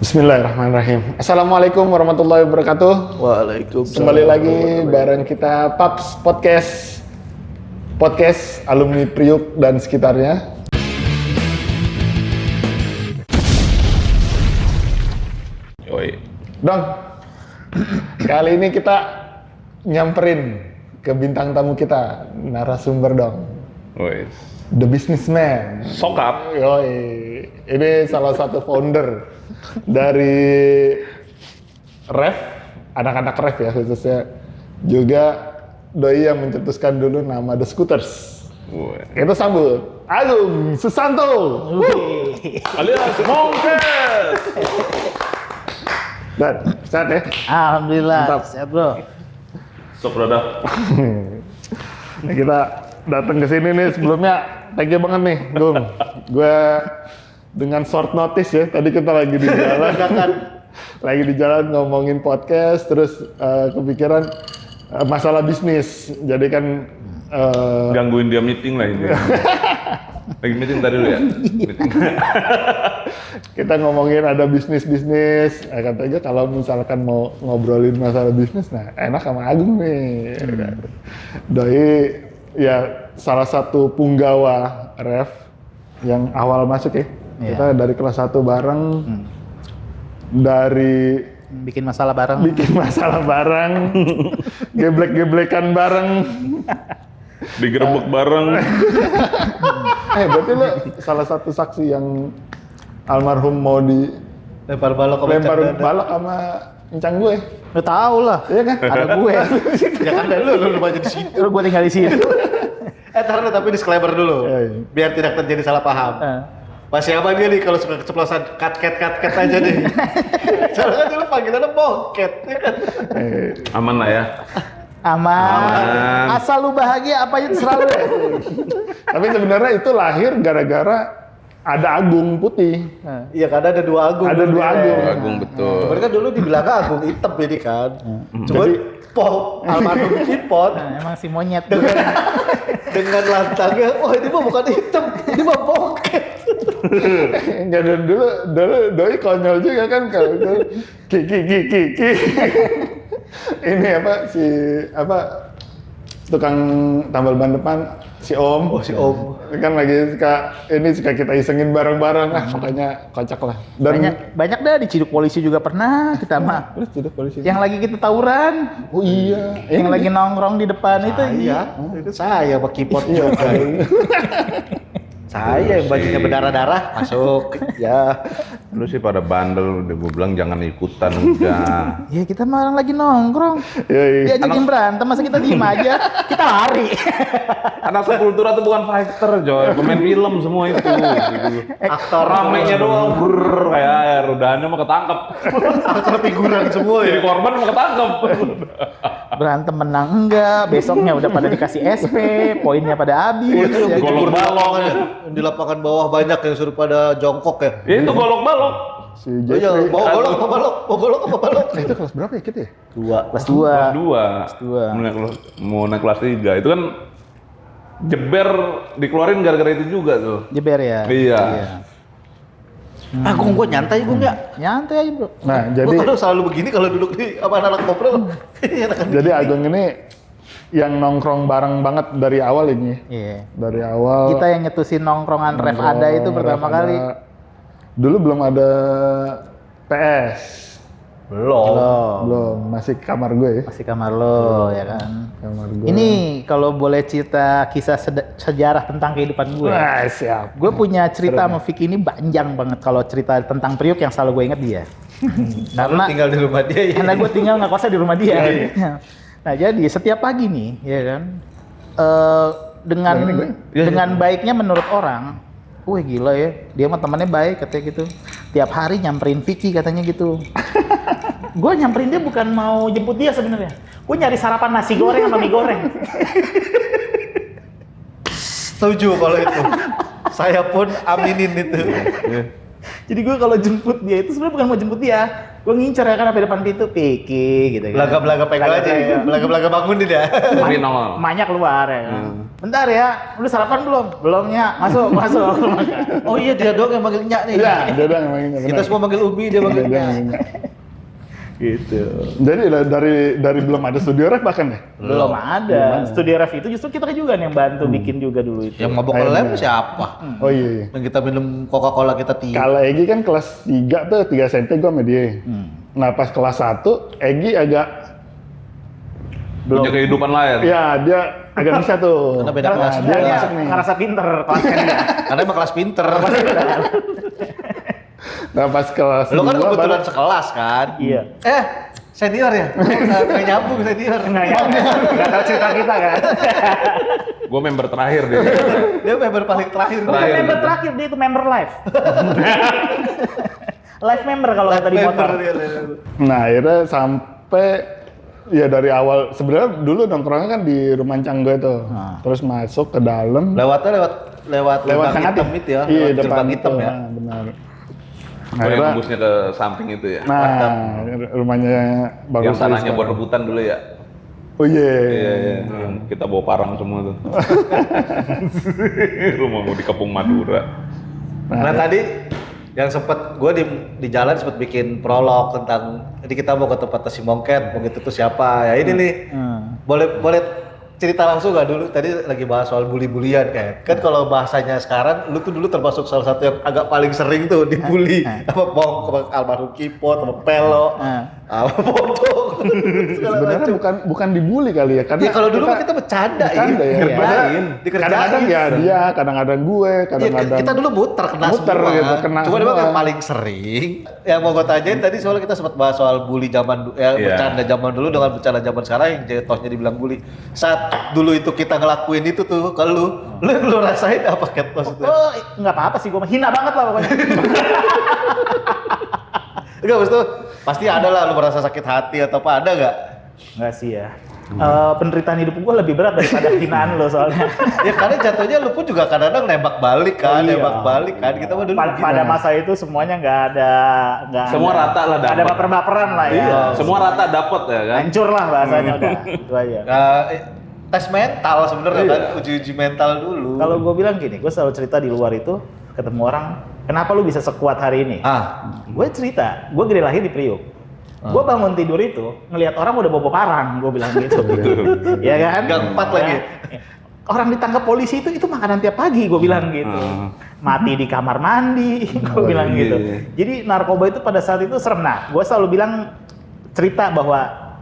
Bismillahirrahmanirrahim. Assalamualaikum warahmatullahi wabarakatuh. Waalaikumsalam. Kembali lagi bareng kita Paps Podcast alumni Priuk dan sekitarnya. Yoi. Dong, kali ini kita nyamperin ke bintang tamu kita, narasumber dong. Woi. The Businessman. Sokap. Yoi. Ini salah satu founder dari Ref, anak-anak Ref ya khususnya. Juga doi yang mencetuskan dulu nama The Scooters. Woi. Kita sambut Agung Susanto. Alias Mongkes. Dan sehat ya? Alhamdulillah, Mantap. sehat bro. Sok brother. Nah, kita datang ke sini nih sebelumnya thank you banget nih, Gung. Gue dengan short notice ya, tadi kita lagi di jalan lagi di jalan ngomongin podcast, terus kepikiran masalah bisnis. Jadi kan Gangguin dia meeting lah ini. Lagi meeting tadi dulu ya. Meeting. kita ngomongin ada bisnis, katanya kalau misalkan mau ngobrolin masalah bisnis, nah enak sama Agung nih. Doi ya salah satu punggawa Ref yang awal masuk ya. Iya. Kita dari kelas 1 bareng, dari Bikin masalah bareng. geblek-geblekan bareng. Digerebek bareng. Berarti lo salah satu saksi yang almarhum mau di lempar balok lempar balok sama encang gue. Lu tau lah, Iya kan? ada gue. ya kan dari lu aja di situ. Terus gue tinggal di sini. Taruh dulu, tapi disclaimer dulu. Iya, iya. Biar tidak terjadi salah paham. Mas siapa dia nih kalau suka keceplosan cut aja nih. Soalnya kan dulu panggilannya bongket, ya kan? Aman lah ya. Aman. Asal lu bahagia apa aja terserah lu. Tapi sebenarnya itu lahir gara-gara ada Agung Putih. Iya kan ada dua Agung. Ada dua Agung. Agung betul. Cuman kan dulu dibilang Agung hitam ini kan. Cuman almarhum Kipot Emang si monyet. dengan lantangnya, wah ini mah bukan hitam, ini mah bongket. Enggak, dulu doi konyol juga kan kalau Ki. Ini apa tukang tambal ban depan si Om. Oh si Om. Kan lagi suka kita isengin bareng-bareng pokoknya kocak lah. Dan Banyak dah diciduk polisi juga pernah kita mah. terus sudah polisi. Yang lagi kita tawuran, Oh iya. yang lagi nongkrong di depan itu. Iya, itu saya Pak Kipot Iya. juga. Saya yang bajunya berdarah-darah masuk. Ya. Lu sih pada bandel, udah gue bilang jangan ikutan udah. Ya kita mah orang lagi nongkrong. Iya. Diajakin berantem, masa kita diem aja? Kita lari. Anak Sepultura tuh bukan fighter, Joy. Pemain film semua itu. Gitu. Aktor Ramenya doang, brrr, kayak air. Udahannya mah ketangkep. aktor figuran semua Jadi ya. korban mah ketangkep. Berantem menang enggak, besoknya udah pada dikasih SP, poinnya pada habis. Golok Ya, gitu. balok. Di lapangan bawah banyak yang suruh pada jongkok ya. Ya itu golok balok. Si Oh iya, Jeffrey. mau golok apa balok? Itu kelas berapa ya kita ya? Kelas 2. Kelas 2. dua. Mau naik kelas 3. Itu kan jeber dikeluarin gara-gara itu juga tuh. Jeber ya? Iya. Gue nyantai gue ya. Nyantai aja bro. Nah, Gue jadi kalau selalu begini kalau duduk di apa anak ngobrol. jadi Agung ini yang nongkrong bareng banget dari awal ini. Iya. Dari awal. Kita yang nyetusin nongkrongan Ref ada itu pertama Ref kali. ada. Dulu belum ada PS. Belum, masih kamar gue ya. Masih kamar lo ya kan. Kamar gue. Ini kalau boleh cerita kisah sejarah tentang kehidupan gue. Wah, siap. Gue punya cerita sama Vicky ini panjang banget kalau cerita tentang Priuk yang selalu gue inget dia. Karena tinggal di rumah dia ya. Karena gue tinggal nggak kosnya di rumah dia. Nah jadi setiap pagi nih, ya kan, dengan baiknya menurut orang, wah gila ya, dia sama temannya baik katanya gitu. Tiap hari nyamperin Vicky katanya gitu. Gue nyamperin dia bukan mau jemput dia sebenarnya. Gue nyari sarapan nasi goreng sama mie goreng. Setuju kalau itu. Saya pun aminin itu. Jadi gue kalau jemput dia itu sebenarnya bukan mau jemput dia, gue ngincer ya kan sampai depan pintu, Piki gitu kan. Belaga-belaga pegang aja ya. Belaga-belaga bangunin ya. Tapi nongol. Emaknya keluar ya kan. Bentar ya, udah sarapan belum? Belum ya, masuk. Oh iya dia doang yang manggil Nyak nih. Iya, dia udah ngomongin. Kita semua manggil Ubi, dia manggil Nyak. Gitu. Jadi dari belum ada studio ref bahkan ya? Belum ada. Studio ref itu justru kita juga yang bantu bikin juga dulu itu. Yang mabok lem siapa? Oh iya. Yang kita minum Coca-Cola kita tiga. Kalau Egi kan kelas 3 tuh 3 SMP gua sama dia. Nah pas kelas 1 Egi agak Punya kehidupan lain. ya dia agak bisa tuh. Karena beda kelas. Dia Dia masuk nih. ngerasa pinter kelasnya dia. Karena emang kelas pinter. Nah pas kelas Lo kan 2 kebetulan sekelas kan? Iya. Senior ya? Nggak nyambung senior. Nggak tahu cerita kita kan. Gue member terakhir dia. Dia member paling terakhir. Bukan member terakhir, dia itu member live. Live member kalau kata di motor. Nah akhirnya sampai ya dari awal sebenarnya dulu nongkrongnya kan di rumah Cang gue tuh. Terus masuk ke dalam Lewatnya lewat lewat gerbang tengah hitam itu ya. Iya lewat depan gerbang itu hitam ya. benar. Gue yang Akhirnya, tembusnya ke samping itu ya. nah rumahnya bagus. Yang tanahnya buat rebutan dulu ya. Oh iya. Iya. Yang kita bawa parang semua tuh. Rumah mau di Kampung Madura. Nah tadi yang sempet gue di jalan sempet bikin prolog tentang ini kita mau ke tempatnya si Mongket, Mongket itu siapa ya ini nih. Boleh cerita langsung gak dulu? Tadi lagi bahas soal bully-bulian kan kalau bahasanya sekarang, lu tuh dulu termasuk salah satu yang agak paling sering tuh dibully sama almarhum Kipot, sama Pelo, sama Foto. Sebenarnya bukan dibully kali ya, karena Ya kalau dulu kita bercanda ya. Dikerjain. Dikerjain. Kadang-kadang ya dia, kadang-kadang gue, kadang-kadang Kita dulu kena muter semua. gitu, kena Cuma memang semua. yang paling sering yang mau gue tanyain tadi soalnya kita sempat bahas soal bully zaman bercanda zaman dulu dengan bercanda zaman sekarang yang jatuhnya dibilang bully. Saat dulu itu kita ngelakuin itu tuh ke lu rasain apa ketos itu? Oh, nggak apa-apa sih, gue hina banget lah pokoknya. Enggak, maksud tuh pasti ada lah lu merasa sakit hati atau apa, ada nggak? Nggak sih ya. Penderitaan hidup gue lebih berat daripada hinaan lo soalnya. Ya karena jatuhnya lu pun juga kadang-kadang nembak balik kan, Iya. nembak balik kan. Kita mah dulu Pada masa itu semuanya nggak ada Semua rata lah nggak ada dapat. baper-baperan lah ya. Iya. Semua rata dapet ya kan. Hancur lah bahasanya udah. Itu aja. tes mental sebenarnya kan, uji mental dulu. Kalau gue bilang gini, gue selalu cerita di luar itu ketemu orang, kenapa lu bisa sekuat hari ini? Gue cerita, gue gede lahir di Priuk. Gue bangun tidur itu, ngelihat orang udah bawa parang, gue bilang gitu. Ya kan? Gang 4 lagi. Orang ditangkap polisi itu makanan tiap pagi, gue bilang gitu. Mati di kamar mandi, gue bilang gitu. Jadi narkoba itu pada saat itu serem. Nah, gue selalu bilang cerita bahwa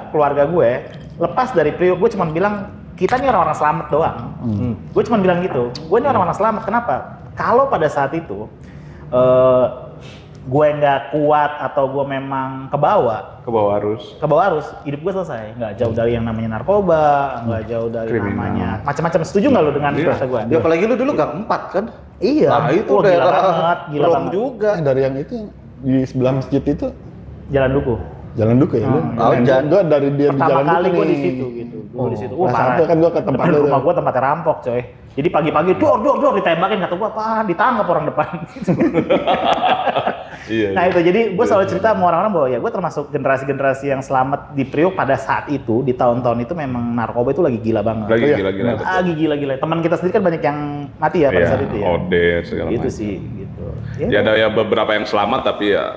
keluarga gue, lepas dari Priok, gue cuma bilang kita nih orang-orang selamat doang. Gue cuma bilang gitu, gue ini orang-orang selamat. Kenapa? Kalau pada saat itu gue nggak kuat atau gue memang ke bawah arus, hidup gue selesai. Nggak jauh dari yang namanya narkoba, nggak jauh dari namanya macam-macam. Setuju nggak lo dengan kata gue? Ya apalagi lu dulu gang 4 kan? Iya. Nah itu gila daerah banget, gila banget. juga. Dari yang itu di sebelah masjid itu Jalan Duku. Jalan Duku ya. Gue dari dia di Pertama Jalan kali Duku gue nih. di situ gitu. Gue di situ. Nah, sampai kan gue ke tempat depan lu rumah tuh. gue tempatnya rampok, coy. Jadi pagi-pagi dor ditembakin, kata gue apaan? Ditangkap orang depan. Iya. Nah itu, jadi gue selalu cerita sama orang-orang bahwa ya gue termasuk generasi-generasi yang selamat di Priok pada saat itu, di tahun-tahun itu memang narkoba itu lagi gila banget. Lagi gila-gila. Lagi gila-gila. Teman kita sendiri kan banyak yang mati ya pada saat itu ya. Odet segala Gitu macam. sih, gitu. Ya ada ya beberapa yang selamat tapi ya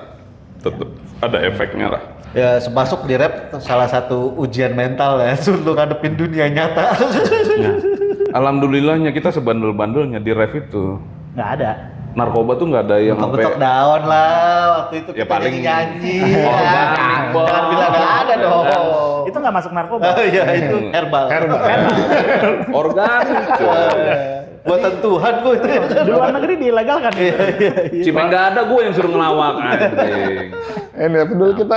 tetap ada efeknya lah. Ya masuk di rap salah satu ujian mental ya, untuk ngadepin dunia nyata. Alhamdulillahnya kita sebandel-bandelnya di ref itu. Nggak ada. Narkoba tuh nggak ada yang Bentuk daun lah waktu itu Ya kita paling nyanyi. organik, Bos. Jangan bilang nggak ada dong. Itu nggak masuk narkoba. Oh iya itu herbal. organik. Buatan Tuhan gua itu. Di luar negeri dilegalkan. Cimeng nggak ada, gue yang suruh ngelawak anjing. Ini apa dulu kita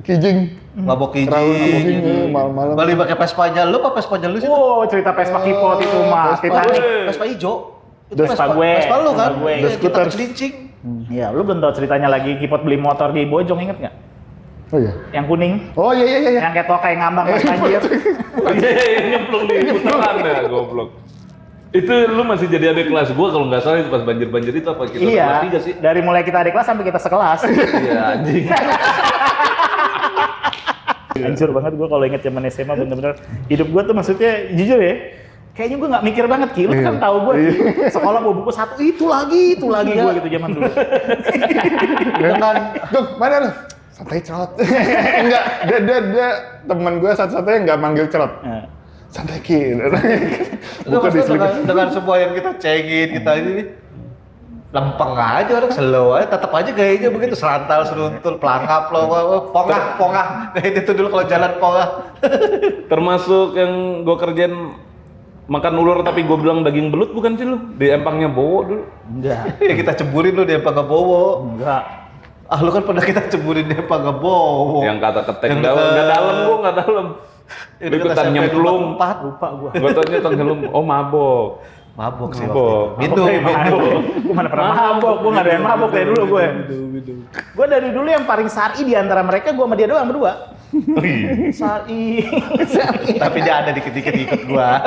kijing. Mabok Terlalu kijing kijing. nih malam-malam. Balik pakai Vespanya lu apa Vespanya lu sih? Wow, cerita Vespa Kipot itu mah. Titanic. Vespa hijau. Vespa gue. Vespa lu kan? Vespa gue. Iya, kita Scooters. kelincing. Iya, lu belum tahu ceritanya lagi Kipot beli motor di Bojong, inget nggak? Oh iya. Yang kuning, Oh iya. yang kayak tokai ngambang pas banjir. Iya, nyemplung di putaran ya, goblok. Itu lu masih jadi adik kelas gua kalau nggak salah itu pas banjir-banjir itu apa kita Iya, kelas 3 sih? dari mulai kita adik kelas sampai kita sekelas. Iya anjing. Hancur banget gue kalau inget zaman SMA, bener-bener hidup gue tuh maksudnya jujur ya, kayaknya gue nggak mikir banget Ki, lu kan tahu gue sekolah bawa buku satu itu lagi gue gitu zaman dulu. Dengan, Gung, mana lu? Santai cerot. Enggak, dia teman gue satu-satunya nggak manggil cerot. Nah, Santai Ki. Itu maksudnya dengan semua yang kita cengin, kita ini lempeng aja orang slow aja, tetap aja gayanya begitu serantal, seruntul, pelangap, pongah. Kayak itu dulu kalau jalan pongah. Termasuk yang gua kerjain makan ulur tapi gua bilang daging belut bukan sih lu? Di empangnya Bowo dulu. enggak, Ya kita ceburin lu dia Panggabowo. enggak. Ah lu kan pernah kita ceburin dia Panggabowo. Yang kata ketek Yang dalam, ke- nggak dalam gua nggak dalam. Yang Lu dekat ikutan SMP nyemplung. 24. Lupa gue. Gua tanya nyemplung, oh mabok. Mabok sih Mabok. waktu itu. Minum. Gue mana pernah mabok, gue nggak ada yang mabok dari dulu gue. Gue dari dulu yang paling sari di antara mereka, gue sama dia doang berdua. Sari. Tapi dia ada dikit-dikit ikut gua.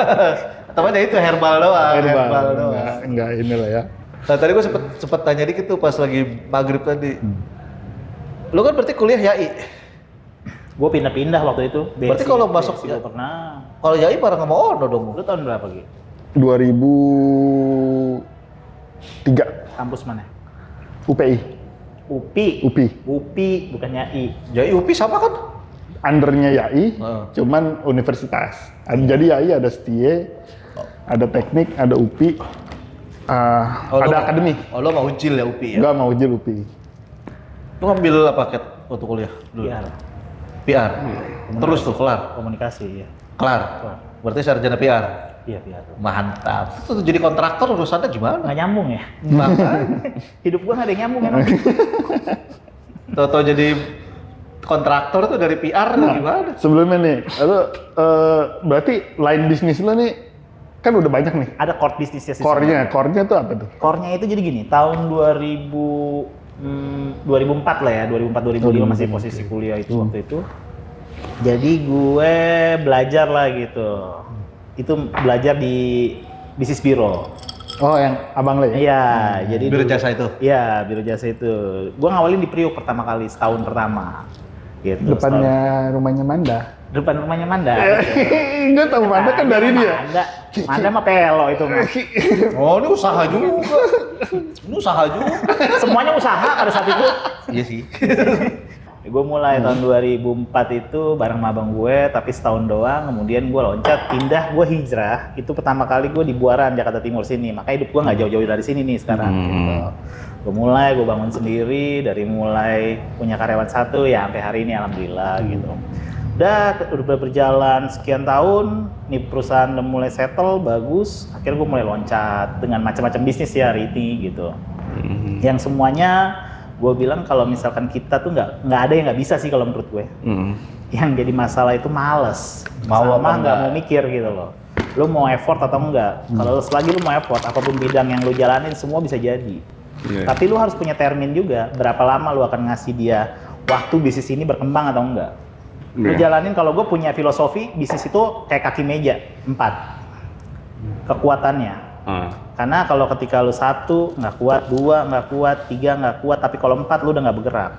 Teman itu herbal doang. Herbal doang. Enggak inilah ya. Nah tadi gua sempet tanya dikit tuh pas lagi maghrib tadi. Lu kan berarti kuliah YAI. Gue pindah-pindah waktu itu. Berarti kalau masuk gue pernah. Kalau YAI bareng sama Ono dong. Lu tahun berapa Ki? 2003 Kampus mana? UPI. UPI, bukan YAI. YAI UPI sama kan? Undernya YAI, Heeh. cuman universitas. Jadi YAI ada STIE, ada teknik, ada UPI, ada akademi. Oh lo mau ujil ya UPI ya? Enggak mau uji UPI. Lu ngambil apa Ket waktu kuliah dulu? PR, PR. Terus tuh kelar. komunikasi ya. Kelar. Berarti sarjana PR. Iya PR. Mantap. Terus jadi kontraktor urusannya gimana? Nggak nyambung ya? Makanya. Hidup gue nggak ada yang nyambung emang. Tau-tau jadi kontraktor tuh dari PR tuh gimana? Sebelumnya nih, lu berarti line bisnis lu nih kan udah banyak nih. Ada core bisnisnya sih. Core-nya tuh apa tuh? Core-nya itu jadi gini, tahun 2004 lah ya, 2004-2005 masih posisi kuliah itu waktu itu. Jadi gue belajar lah gitu. Itu belajar di bisnis biro. Oh, yang abang lo ya? Iya, jadi Biro dulu- jasa itu? Iya, biro jasa itu. Gue ngawalin di Priuk pertama kali, setahun pertama. Gitu. Depannya rumahnya Manda. Depan rumahnya Manda. Enggak tahu Manda kan dari dia. Manda mah pelo itu mah. Oh ini usaha juga. Ini usaha juga. Semuanya usaha pada saat itu. Iya sih. Gue mulai tahun 2004 itu bareng sama abang gue, tapi setahun doang. Kemudian gue loncat, pindah, gue hijrah. Itu pertama kali gue di Buaran, Jakarta Timur sini. Makanya hidup gue nggak jauh-jauh dari sini nih sekarang. Gitu. Gue mulai, gue bangun sendiri. Dari mulai punya karyawan satu, ya sampai hari ini alhamdulillah gitu. Udah berjalan sekian tahun, nih perusahaan udah mulai settle, bagus. Akhirnya gue mulai loncat dengan macam-macam bisnis ya hari ini gitu. Yang semuanya gue bilang kalau misalkan kita tuh nggak ada yang nggak bisa sih kalau menurut gue. Yang jadi masalah itu males, Mau sama apa nggak mau mikir gitu loh. Lu mau effort atau enggak? Kalau selagi lu mau effort, apapun bidang yang lu jalanin semua bisa jadi. Iya. Tapi lu harus punya termin juga, berapa lama lu akan ngasih dia waktu bisnis ini berkembang atau enggak. Lu Iya. jalanin, kalau gue punya filosofi bisnis itu kayak kaki meja 4 kekuatannya. Karena kalau ketika lu 1 nggak kuat, 2 nggak kuat, 3 nggak kuat, tapi kalau 4 lu udah nggak bergerak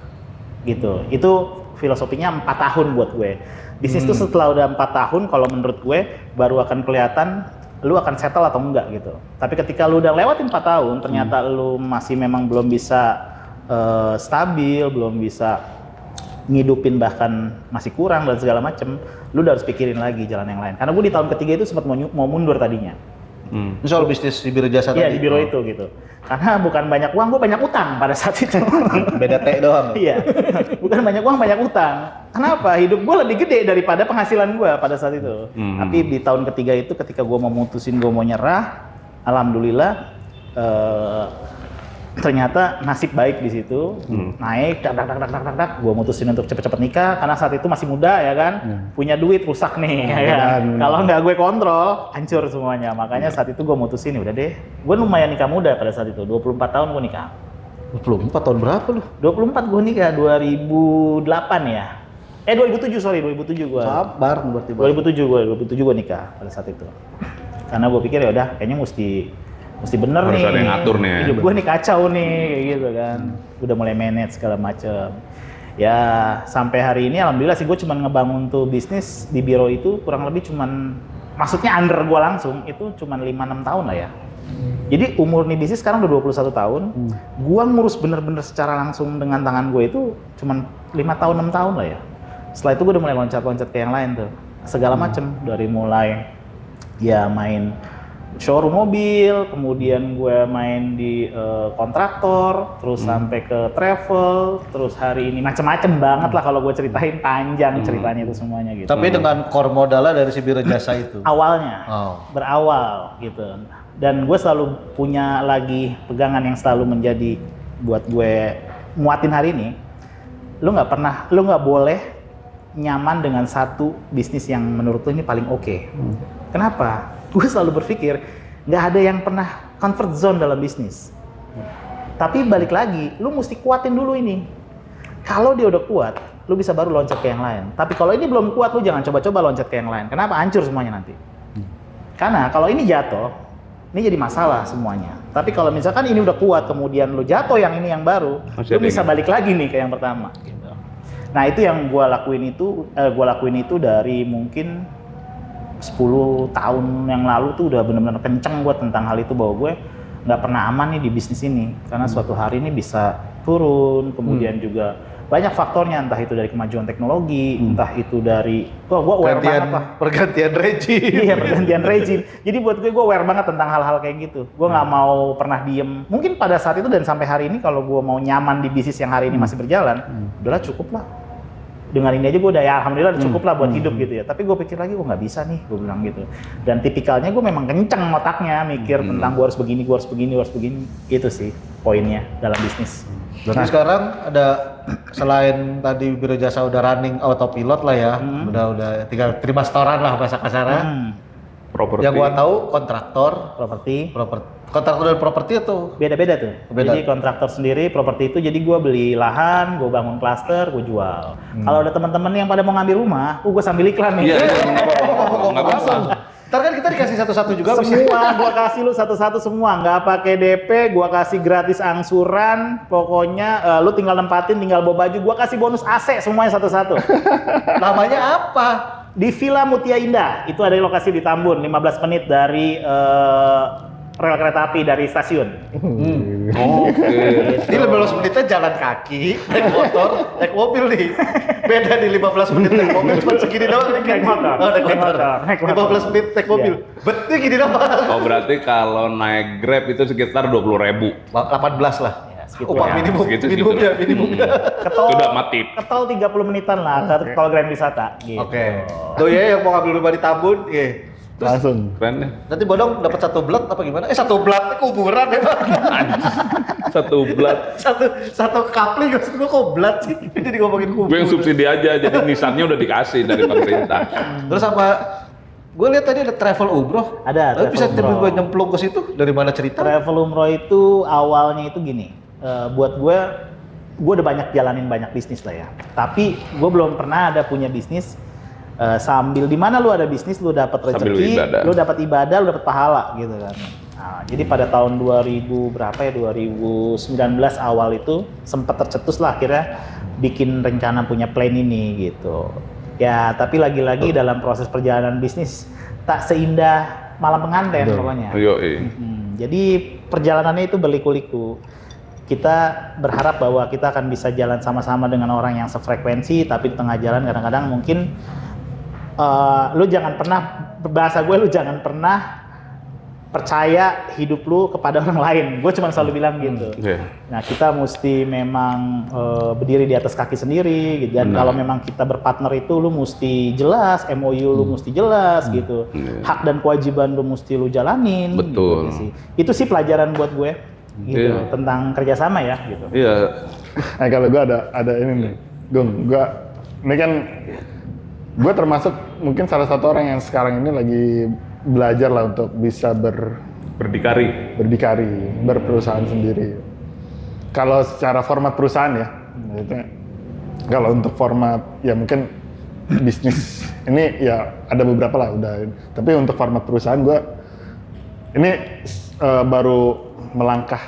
gitu. Itu filosofinya 4 tahun buat gue. Bisnis itu setelah udah 4 tahun, kalau menurut gue baru akan kelihatan lu akan settle atau enggak gitu. Tapi ketika lu udah lewatin 4 tahun, ternyata lu masih memang belum bisa stabil, belum bisa ngidupin, bahkan masih kurang dan segala macem, lu udah harus pikirin lagi jalan yang lain. Karena gue di tahun ketiga itu sempat mau mundur tadinya. Ini soal bisnis di biro jasa Iya, tadi? di biro itu gitu. Karena bukan banyak uang, gue banyak utang pada saat itu. Beda T doang. Iya, bukan banyak uang, banyak utang. Kenapa? Hidup gue lebih gede daripada penghasilan gue pada saat itu. Tapi di tahun ketiga itu, ketika gue mau mutusin gue mau nyerah, alhamdulillah ternyata nasib baik di situ, naik, dak, gue mutusin untuk cepet-cepet nikah karena saat itu masih muda ya kan, punya duit rusak nih, ya kan? Kalau nggak gue kontrol, hancur semuanya. Makanya saat itu gue mutusin, udah deh, gue lumayan nikah muda pada saat itu, 24 tahun gue nikah. 24 tahun berapa lu? 24 gue nikah, 2008 ya. 2007 gue. Sabar berarti. 2007 gue nikah pada saat itu. Karena gue pikir ya udah kayaknya mesti bener Harus nih. ada yang ngatur nih. Hidup gue nih kacau nih kayak gitu kan. Udah mulai manage segala macem. Ya sampai hari ini alhamdulillah sih gue cuman ngebangun tuh bisnis di biro itu kurang lebih cuman, maksudnya under gue langsung itu cuman 5-6 tahun lah ya. Jadi umur nih bisnis sekarang udah 21 tahun. Gua ngurus bener-bener secara langsung dengan tangan gue itu cuman 5 tahun 6 tahun lah ya. Setelah itu gue udah mulai loncat-loncat ke yang lain tuh. Segala macem, dari mulai ya main showroom mobil, kemudian gue main di kontraktor, terus sampai ke travel, terus hari ini macem-macem banget lah kalau gue ceritain, panjang ceritanya itu semuanya gitu. Tapi dengan core modalnya dari si biro jasa itu. Awalnya, Oh. berawal gitu. Dan gue selalu punya lagi pegangan yang selalu menjadi buat gue muatin hari ini. Lu nggak boleh nyaman dengan satu bisnis yang menurut lu ini paling oke. Kenapa? Gue selalu berpikir nggak ada yang pernah comfort zone dalam bisnis. Tapi balik lagi, lu mesti kuatin dulu ini. Kalau dia udah kuat, lu bisa baru loncat ke yang lain. Tapi kalau ini belum kuat, lu jangan coba-coba loncat ke yang lain. Kenapa? Hancur semuanya nanti. Karena kalau ini jatuh, ini jadi masalah semuanya. Tapi kalau misalkan ini udah kuat, kemudian lu jatuh yang ini yang baru, Masih lu ada bisa yang- balik lagi nih ke yang pertama. Gitu. Nah itu yang gue lakuin itu dari mungkin 10 tahun yang lalu tuh udah benar-benar kenceng gue tentang hal itu, bahwa gue nggak pernah aman nih di bisnis ini. Karena suatu hari ini bisa turun, kemudian juga banyak faktornya, entah itu dari kemajuan teknologi, entah itu dari, gue aware banget lah. Pergantian rejim. Iya, pergantian rezim. Jadi buat gue aware banget tentang hal-hal kayak gitu. Gue nggak mau pernah diem. Mungkin pada saat itu dan sampai hari ini kalau gue mau nyaman di bisnis yang hari ini masih berjalan, udahlah cukup lah. Dengan ini aja gue udah ya alhamdulillah udah cukup lah buat hidup gitu ya. Tapi gue pikir lagi, gue nggak bisa nih, gue bilang gitu. Dan tipikalnya gue memang kenceng otaknya mikir tentang gue harus begini, gue harus begini, gue harus begini. Itu sih poinnya dalam bisnis. Berarti sekarang ada, selain tadi biro jasa udah running autopilot lah ya, udah tinggal terima setoran lah bahasa kasarnya. Properti. Yang gua tahu kontraktor, Properti. kontraktor dan properti itu Beda-beda tuh. Beda. Jadi kontraktor sendiri, properti itu jadi gue beli lahan, gue bangun klaster, gue jual. Kalau ada teman-teman yang pada mau ngambil rumah, gue sambil iklan nih. Iya, nggak apa-apa. ntar kan kita dikasih satu-satu juga bisa. Semua gua kasih lu satu-satu semua, nggak pakai DP, gua kasih gratis angsuran, pokoknya lu tinggal nempatin, tinggal bawa baju, gua kasih bonus AC semuanya satu-satu. Namanya apa? Di Villa Mutia Indah, itu ada lokasi di Tambun, 15 menit dari rel kereta api dari stasiun. Oke. Ini 15 menitnya jalan kaki, naik motor, naik mobil nih. Beda di 15 menit naik mobil, cuma segini doang nih. Naik motor. Oh, naik Naik motor. motor. Naik motor. 15 menit naik mobil. Betul gini doang. Oh berarti kalau naik Grab itu sekitar 20.000. 18 lah. Ya, segitu Upah ya. minimum, Segitu. minimumnya. Ketol, Sudah mati. ketol 30 menitan lah ke tol Grand Wisata. Gitu. Oke. Tuh ya yang mau ngambil rumah di Tambun, iya. Langsung. Keren deh. Nanti Bodong dapat satu blat apa gimana? Satu blat kuburan ya Bang. Satu blat. satu kapling maksud gua kok blat sih. Jadi ngomongin kubur. Gue yang subsidi aja, jadi nisannya udah dikasih dari pemerintah. Terus sama gue lihat tadi ada travel umroh. Ada, Tapi travel bisa umroh. tiba-tiba nyemplung ke situ dari mana cerita? Travel umroh itu awalnya itu gini, buat gue udah banyak jalanin banyak bisnis lah ya. Tapi gue belum pernah ada punya bisnis sambil di mana lu ada bisnis, lu dapat Sambil rezeki, ibadah. lu dapat ibadah, lu dapat pahala gitu kan. Nah, jadi pada tahun 2000 berapa ya, 2019 awal itu sempat tercetus lah akhirnya bikin rencana punya plan ini gitu. Ya, tapi lagi-lagi dalam proses perjalanan bisnis tak seindah malam pengantin pokoknya. Yoi. Jadi perjalanannya itu berliku-liku. Kita berharap bahwa kita akan bisa jalan sama-sama dengan orang yang sefrekuensi, tapi di tengah jalan kadang-kadang mungkin lu jangan pernah, bahasa gue, lu jangan pernah percaya hidup lu kepada orang lain. Gue cuma selalu bilang gitu. Iya. Nah kita mesti memang berdiri di atas kaki sendiri gitu. Dan Benar. kalau memang kita berpartner itu lu mesti jelas, MOU lu mesti jelas gitu. Iya. Hak dan kewajiban lu mesti lu jalanin. Betul. Gitu sih. Itu sih pelajaran buat gue gitu Iya. tentang kerjasama ya gitu. Iya. Nah kalau gue ada ini nih, Gung, ini kan gue termasuk mungkin salah satu orang yang sekarang ini lagi belajar lah untuk bisa Berdikari. berdikari, berperusahaan sendiri. Kalau secara format perusahaan ya, maksudnya kalau untuk format ya mungkin bisnis ini ya ada beberapa lah udah. Tapi untuk format perusahaan gue ini baru melangkah,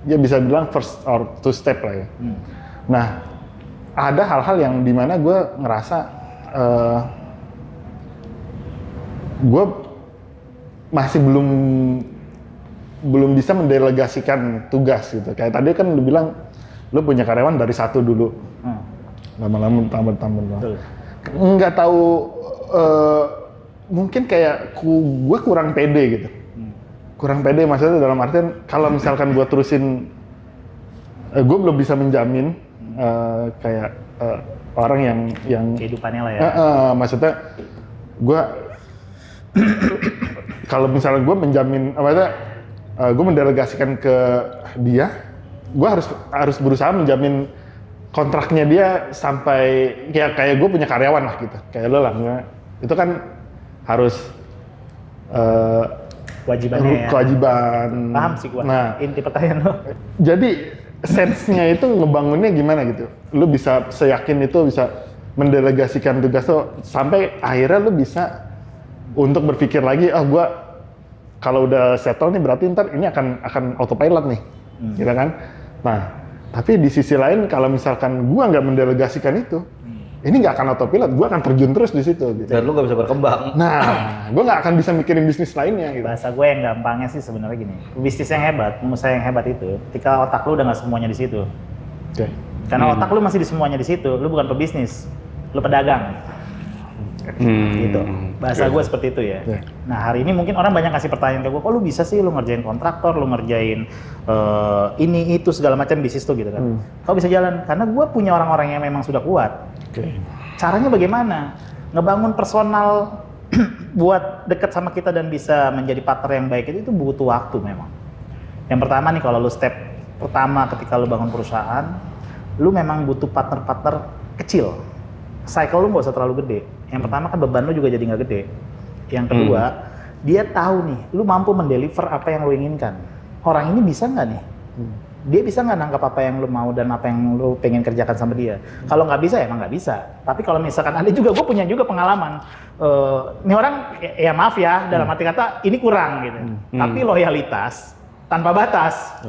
ya bisa bilang first or two step lah ya. Nah, ada hal-hal yang dimana gue ngerasa gue masih belum bisa mendelegasikan tugas gitu. Kayak tadi kan lu bilang lu punya karyawan dari 1 dulu, lama-lama tambah. Nggak tahu, mungkin kayak gue kurang pede gitu. Kurang pede maksudnya dalam artian kalau misalkan gue terusin, gue belum bisa menjamin kayak orang yang kehidupannya lah ya. Maksudnya gue kalau misalnya gue menjamin gue mendelegasikan ke dia, gue harus berusaha menjamin kontraknya dia sampai kayak gue punya karyawan lah gitu, kayak lo lah, itu kan harus kewajiban. Paham sih gua. Nah, inti pertanyaan lo. Jadi sense-nya itu ngebangunnya gimana gitu? Lu bisa seyakin itu bisa mendelegasikan tugas lo sampai akhirnya lu bisa untuk berpikir lagi, gua kalau udah settle nih berarti ntar ini akan autopilot nih, gitu kan? Nah, tapi di sisi lain kalau misalkan gua nggak mendelegasikan itu, ini nggak akan autopilot, gua akan terjun terus di situ. Gitu. Dan lu nggak bisa berkembang. Nah, gua nggak akan bisa mikirin bisnis lainnya. Gitu. Bahasa gue yang gampangnya sih sebenarnya gini, bisnis yang hebat, menurut saya yang hebat itu, ketika otak lu udah nggak semuanya di situ. Okay. Karena otak lu masih di semuanya di situ, lu bukan pebisnis, lu pedagang. Gitu. Bahasa gue seperti itu ya. Nah hari ini mungkin orang banyak kasih pertanyaan ke gue, kok lu bisa sih lu ngerjain kontraktor, lu ngerjain ini itu segala macam bisnis tuh gitu kan. Kok bisa jalan? Karena gue punya orang-orang yang memang sudah kuat. Caranya bagaimana? Ngebangun personal buat deket sama kita dan bisa menjadi partner yang baik itu butuh waktu memang. Yang pertama nih kalau lu step pertama ketika lu bangun perusahaan, lu memang butuh partner-partner kecil. Cycle lu nggak usah terlalu gede. Yang pertama kan beban lu juga jadi nggak gede. Yang kedua, dia tahu nih, lu mampu mendeliver apa yang lu inginkan. Orang ini bisa nggak nih? Dia bisa nggak nangkap apa yang lu mau dan apa yang lu pengen kerjakan sama dia? Kalau nggak bisa, emang nggak bisa. Tapi kalau misalkan ada juga, gue punya juga pengalaman. Ini orang, ya maaf ya, dalam arti kata ini kurang gitu. Tapi loyalitas tanpa batas.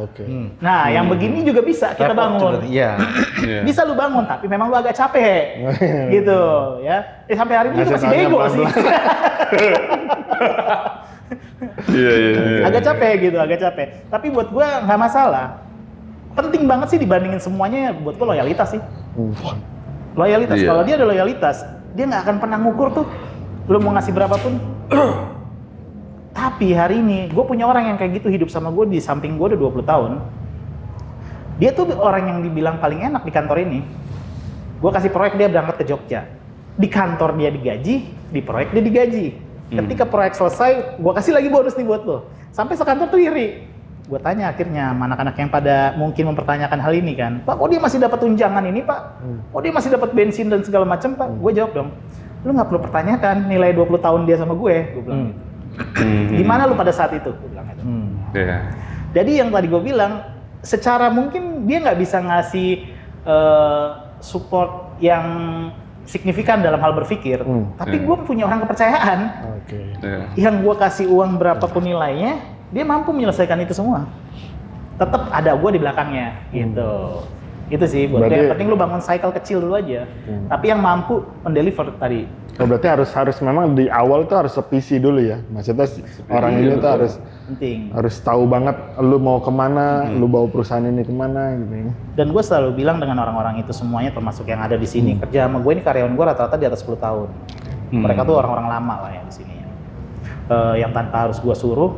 Nah, yang begini juga bisa kita bangun. Iya. Bisa lu bangun, tapi memang lu agak capek. Gitu ya. Sampai hari ini juga masih bego sih. Iya. Agak capek gitu, agak capek. Tapi buat gua nggak masalah. Penting banget sih dibandingin semuanya buat gua loyalitas sih. Loyalitas. Kalau dia ada loyalitas, dia nggak akan pernah ngukur tuh. Lu mau ngasih berapapun. Tapi hari ini, gue punya orang yang kayak gitu hidup sama gue di samping gue udah 20 tahun. Dia tuh orang yang dibilang paling enak di kantor ini. Gue kasih proyek, dia berangkat ke Jogja. Di kantor dia digaji, di proyek dia digaji. Ketika proyek selesai, gue kasih lagi bonus nih buat lo. Sampai sekantor tuh iri. Gue tanya akhirnya sama anak-anak yang pada mungkin mempertanyakan hal ini kan. Pak, kok dia masih dapat tunjangan ini Pak? Kok dia masih dapat bensin dan segala macam Pak? Gue jawab dong, lu nggak perlu pertanyakan nilai 20 tahun dia sama gue bilang gitu. Gimana lu pada saat itu? Gue bilang gitu. Jadi yang tadi gue bilang, secara mungkin dia nggak bisa ngasih support yang signifikan dalam hal berpikir, tapi gue punya orang kepercayaan. Yang gue kasih uang berapapun nilainya, dia mampu menyelesaikan itu semua. Tetap ada gue di belakangnya, gitu. Itu sih buat gue. Yang penting lu bangun cycle kecil dulu aja, tapi yang mampu mendeliver tadi. Berarti harus memang di awal tuh harus sevisi dulu ya, maksudnya orang ini tuh harus tahu banget lu mau kemana, lu bawa perusahaan ini kemana gitu. Dan gue selalu bilang dengan orang-orang itu semuanya termasuk yang ada di sini, kerja sama gue ini karyawan gue rata-rata di atas 10 tahun. Mereka tuh orang-orang lama lah ya di sini. Yang tanpa harus gue suruh,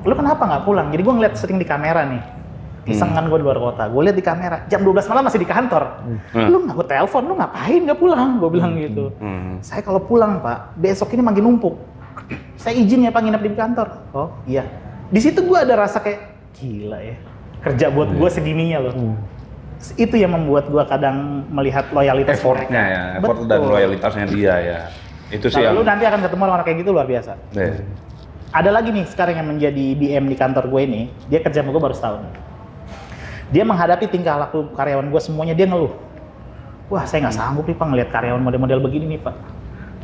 lu kenapa nggak pulang? Jadi gue ngeliat sering di kamera nih. Iseng kan gue di luar kota, gue lihat di kamera, jam 12 malam masih di kantor. Lu nggak gue telepon, lu ngapain nggak pulang? Gue bilang gitu. Saya kalau pulang Pak, besok ini makin numpuk. Saya izin ya Pak nginep di kantor. Oh iya. Di situ gue ada rasa kayak, gila ya, kerja buat gue segininya loh. Itu yang membuat gue kadang melihat loyalitas effortnya ya, effort dan loyalitasnya dia ya. Itu sih lu nanti akan ketemu orang kayak gitu luar biasa. Ada lagi nih sekarang yang menjadi BM di kantor gue ini, dia kerja sama gue baru setahun. Dia menghadapi tingkah laku karyawan gue semuanya, dia ngeluh. Wah saya nggak sanggup nih Pak ngeliat karyawan model-model begini nih Pak.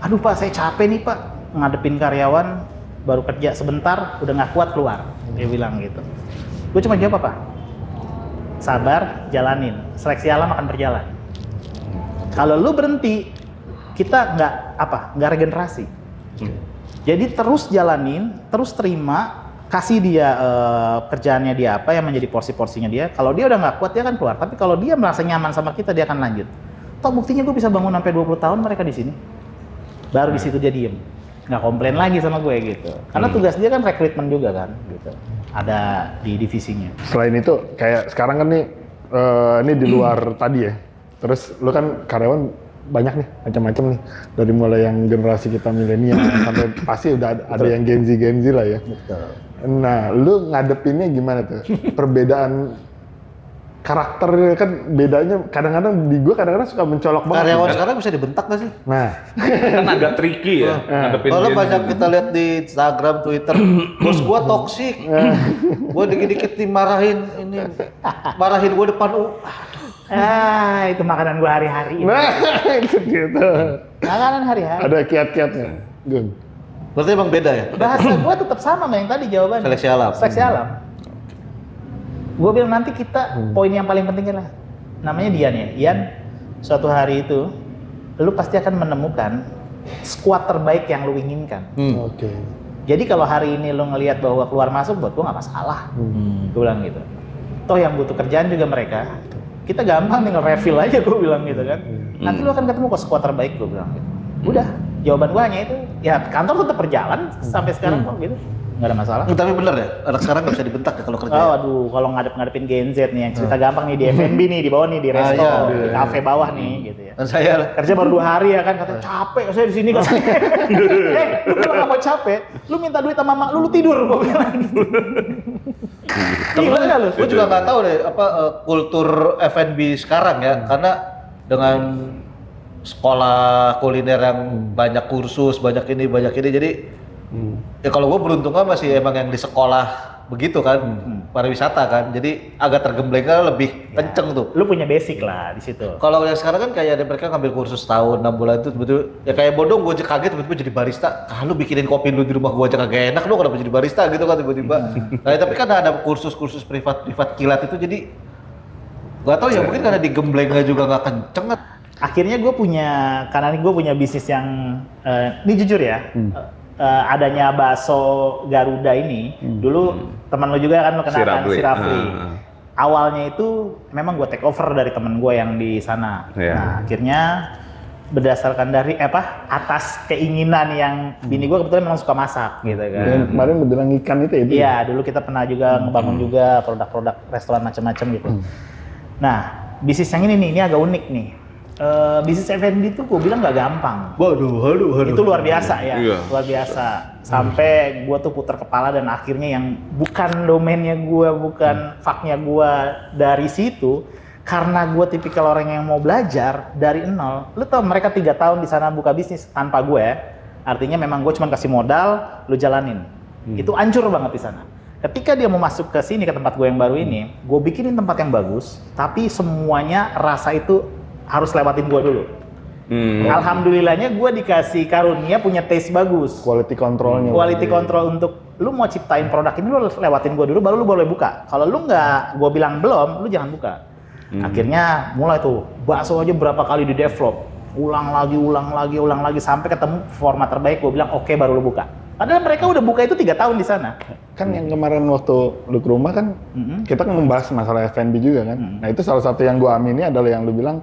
Aduh Pak saya capek nih Pak ngadepin karyawan baru kerja sebentar, udah nggak kuat keluar. Dia bilang gitu. Gue cuma jawab apa? Sabar, jalanin. Seleksi alam akan berjalan. Kalau lu berhenti, kita nggak regenerasi. Jadi terus jalanin, terus terima, kasih dia kerjaannya dia apa yang menjadi porsi-porsinya dia. Kalau dia udah nggak kuat dia akan keluar. Tapi kalau dia merasa nyaman sama kita dia akan lanjut. Toh buktinya gue bisa bangun sampai 20 tahun mereka di sini. Baru di situ dia diem, nggak komplain lagi sama gue gitu. Karena tugas dia kan rekrutmen juga kan, gitu. Ada di divisinya. Selain itu, kayak sekarang kan nih, ini di luar tadi ya. Terus lu kan karyawan banyak nih, macam-macam nih. Dari mulai yang generasi kita milenial sampai pasti udah ada yang Gen Z lah ya. Betul. Nah, lu ngadepinnya gimana tuh? Perbedaan karakter kan bedanya kadang-kadang di gue kadang-kadang suka mencolok banget. Karyawan sekarang bisa dibentak nggak sih? Nah, Kan agak tricky ya ngadepin Kalau Gen Z. banyak kita lihat di Instagram, Twitter, bos gua toksik. Gua dikit-dikit dimarahin ini, marahin gua depan Itu makanan gue hari-hari. nah itu gitu. Makanan hari-hari. Ada kiat-kiatnya, Gun. Berarti emang beda ya? Bahasa gue tetap sama sama yang tadi jawabannya. Seleksi alam. Seleksi alam. Gue bilang nanti kita poin yang paling penting lah. Namanya Dian ya. Ian, suatu hari itu lu pasti akan menemukan squad terbaik yang lu inginkan. Oke. Jadi kalau hari ini lu ngelihat bahwa keluar masuk buat gue nggak masalah. Gue bilang gitu. Toh yang butuh kerjaan juga mereka. Kita gampang tinggal refill aja gue bilang gitu kan. Nanti lu akan ketemu kok squad terbaik gue bilang gitu. Udah, jawaban gue hanya itu. Ya kantor tetap berjalan sampai sekarang kok gitu. Nggak ada masalah. Tapi bener ya, anak sekarang nggak bisa dibentak ya kalau kerja. Oh, aduh, kalau ngadepin Gen Z nih, yang cerita gampang nih di F&B nih, di bawah nih, di resto, di kafe bawah nih, gitu ya. Dan saya Kerja baru 2 hari ya kan, katanya capek saya di sini katanya. Lu kalau nggak mau capek, lu minta duit sama mak lu tidur, gua bilang gitu. Gila nggak lu? gue juga nggak tahu deh apa kultur F&B sekarang ya, karena dengan sekolah kuliner yang banyak kursus, banyak ini, jadi ya kalau gue beruntungnya masih emang yang di sekolah begitu kan, pariwisata kan, jadi agak tergemblengnya lebih kenceng tuh. Lu punya basic lah di situ. Kalau yang sekarang kan kayak ada mereka ngambil kursus tahun 6 bulan itu betul ya kayak bodong gue aja kaget tiba-tiba jadi barista. Lu bikinin kopi lu di rumah gue aja kagak enak, lu kenapa jadi barista gitu kan tiba-tiba. Nah, tapi kan ada kursus-kursus privat kilat itu jadi gak tahu ya mungkin karena digemblengnya juga nggak kenceng. Akhirnya karena gue punya bisnis yang ini jujur ya. Adanya bakso Garuda ini, dulu teman lo juga kan lo kenal kan, si Rafli. Awalnya itu memang gue take over dari teman gue yang di sana. Nah, akhirnya berdasarkan dari atas keinginan yang bini gue kebetulan memang suka masak gitu kan. Dan kemarin lo bilang ikan itu ya? Iya, dulu kita pernah juga ngebangun juga produk-produk restoran macam-macam gitu. Nah, bisnis yang ini agak unik nih. Bisnis F&B itu gue bilang nggak gampang. Waduh. Itu luar biasa ya, Iya. luar biasa. Sampai gue tuh putar kepala dan akhirnya yang bukan domainnya gue, bukan faknya gue dari situ. Karena gue tipikal orang yang mau belajar dari nol. Lu tau mereka 3 tahun di sana buka bisnis tanpa gue. Artinya memang gue cuma kasih modal, lu jalanin. Itu hancur banget di sana. Ketika dia mau masuk ke sini, ke tempat gue yang baru ini, gue bikinin tempat yang bagus, tapi semuanya rasa itu harus lewatin gue dulu. Alhamdulillahnya gue dikasih karunia punya taste bagus. Quality controlnya. Quality control untuk lu mau ciptain produk ini lu harus lewatin gue dulu baru lu boleh buka. Kalau lu nggak, gue bilang belum, lu jangan buka. Akhirnya mulai tuh bakso aja berapa kali di develop, ulang lagi sampai ketemu format terbaik. Gue bilang oke, baru lu buka. Padahal mereka udah buka itu 3 tahun di sana. Kan yang kemarin waktu lu ke rumah kan, kita kan membahas masalah F&B juga kan. Nah itu salah satu yang gua amini adalah yang lu bilang,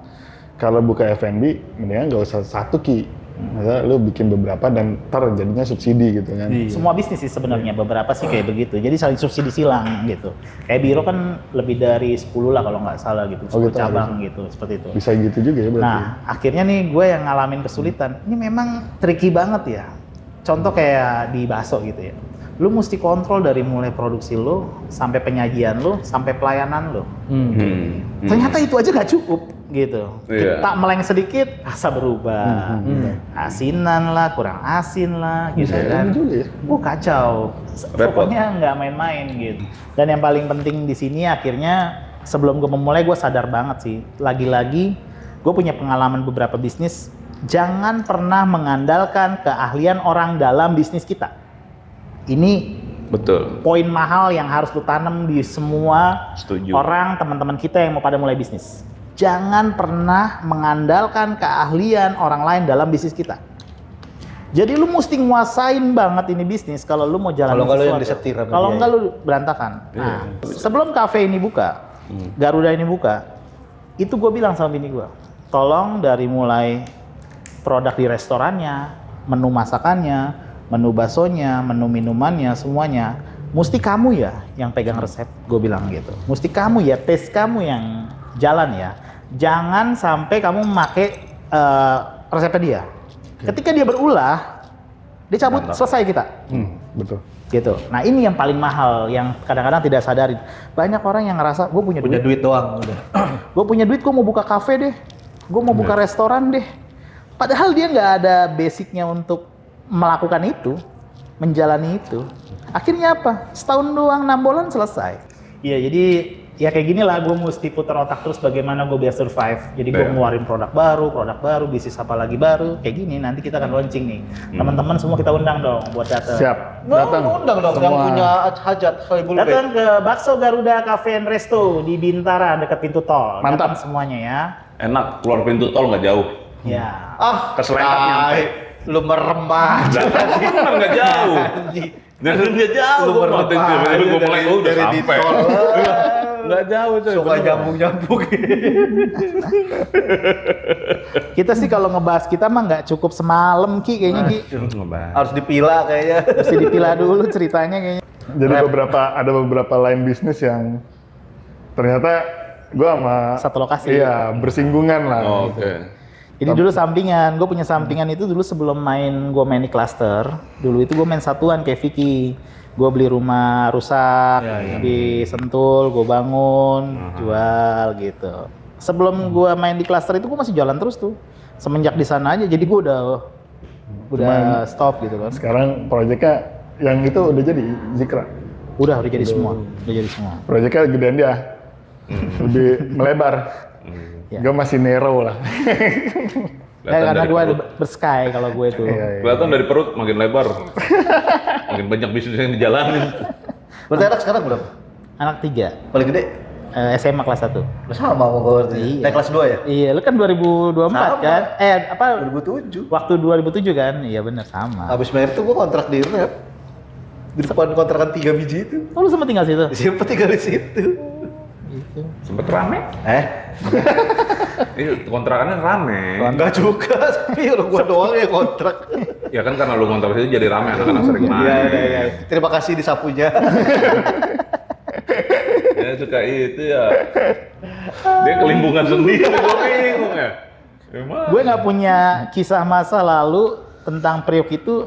kalau buka F&B, mendingan nggak usah satu ki. Maksudnya lu bikin beberapa dan ntar jadinya subsidi gitu kan. Semua bisnis sih sebenarnya, beberapa sih kayak begitu. Jadi saling subsidi silang gitu. Kayak Biro kan lebih dari 10 lah kalau nggak salah gitu. 10 gitu, cabang gitu, seperti itu. Bisa gitu juga ya berarti. Nah, akhirnya nih gue yang ngalamin kesulitan. Ini memang tricky banget ya. Contoh kayak di bakso gitu ya. Lu mesti kontrol dari mulai produksi lu, sampai penyajian lu, sampai pelayanan lu. Ternyata itu aja gak cukup gitu. Iya. Kita meleng sedikit, rasa berubah. Asinan lah, kurang asin lah gitu kan. Juga ya. Kacau. Repot. Pokoknya nggak main-main gitu. Dan yang paling penting di sini akhirnya sebelum gue memulai gue sadar banget sih. Lagi-lagi gue punya pengalaman beberapa bisnis. Jangan pernah mengandalkan keahlian orang dalam bisnis kita. Ini Betul. poin mahal yang harus lu tanam di semua Setuju. orang, teman-teman kita yang mau pada mulai bisnis. Jangan pernah mengandalkan keahlian orang lain dalam bisnis kita. Jadi lu mesti nguasain banget ini bisnis kalau lu mau jalan Kalau nggak lu yang sesuatu. disetir sama Kalau dia. enggak lu berantakan. Nah, sebelum kafe ini buka, Garuda ini buka, itu gue bilang sama bini gue, tolong dari mulai produk di restorannya, menu masakannya, menu baksonya, menu minumannya, semuanya, mesti kamu ya yang pegang resep, gue bilang gitu. Mesti kamu ya, taste kamu yang jalan ya. Jangan sampai kamu memakai resepnya dia. Ketika dia berulah, dia cabut, selesai kita. Betul. Gitu. Nah ini yang paling mahal, yang kadang-kadang tidak sadarin. Banyak orang yang ngerasa, gue punya Punya duit, duit doang udah. gue punya duit, gue mau buka kafe deh, gue mau buka restoran deh. Padahal dia nggak ada basicnya untuk melakukan itu, menjalani itu. Akhirnya apa? Setahun doang, 6 bulan selesai. Iya, jadi ya kayak gini lah, gue mesti putar otak terus bagaimana gue biar survive. Jadi gue ngeluarin produk baru, bisnis apa lagi baru, kayak gini. Nanti kita akan launching nih. Teman-teman semua kita undang dong buat datang. Siap. Datang. Undang dong yang Semua. punya hajat Khaibul Bait. Datang ke Bakso Garuda Cafe and Resto di Bintara dekat pintu tol. Mantap. Datang semuanya ya. Enak, keluar pintu tol nggak jauh. Ya. Ah, Keselengkat nyampe. Lu meremah. Kan nggak jauh. Dan nggak jauh. Lu Gue meremah. gue mulai udah Dari di sampai. tol. Nggak jauh tuh. Suka nyambung-nyambung. Kita sih kalau ngebahas kita mah nggak cukup semalam Ki kayaknya Ki. Harus dipilah kayaknya. Mesti dipilah dulu ceritanya kayaknya. Jadi ada beberapa line bisnis yang ternyata gue sama Satu lokasi. iya bersinggungan lah. Oh, gitu. Oke. Jadi dulu sampingan, gue punya sampingan itu dulu sebelum gue main di cluster, dulu itu gue main satuan kayak Vicky. Gue beli rumah rusak di Sentul, gue bangun, jual gitu. Sebelum gue main di cluster itu gue masih jalan terus tuh. Semenjak di sana aja, jadi gue udah stop gitu kan. Sekarang proyeknya yang itu udah jadi Zikra. Udah jadi semua, udah jadi semua. Proyeknya gedean dia, lebih melebar. Ya. Gue masih Nero lah. Karena gue bersky kalau gue tuh. Kelihatan dari perut makin lebar. Makin banyak bisnis yang dijalanin. Berarti anak sekarang berapa? Anak 3, Paling gede? SMA kelas 1. Sama mau gue berarti. Iya. Naik kelas 2 ya? Iya, lu kan 2024 Sama. kan? 2007. Waktu 2007 kan? Iya bener sama. Habis main itu gue kontrak di Rep. Di depan kontrakan 3 biji itu. Oh lu sempat tinggal situ? Siapa tinggal di situ? Gitu. Sempet rame. Iya, kontrakannya rame. Enggak juga, tapi orang gua doang yang kontrak. Ya kan karena lu kontrak itu jadi rame, anak-anak sering main. Iya. Terima kasih disapunya. Ya suka itu ya. Dia kelimpungan sendiri, gue bingung ya. Emang. Gue nggak punya kisah masa lalu tentang Priok itu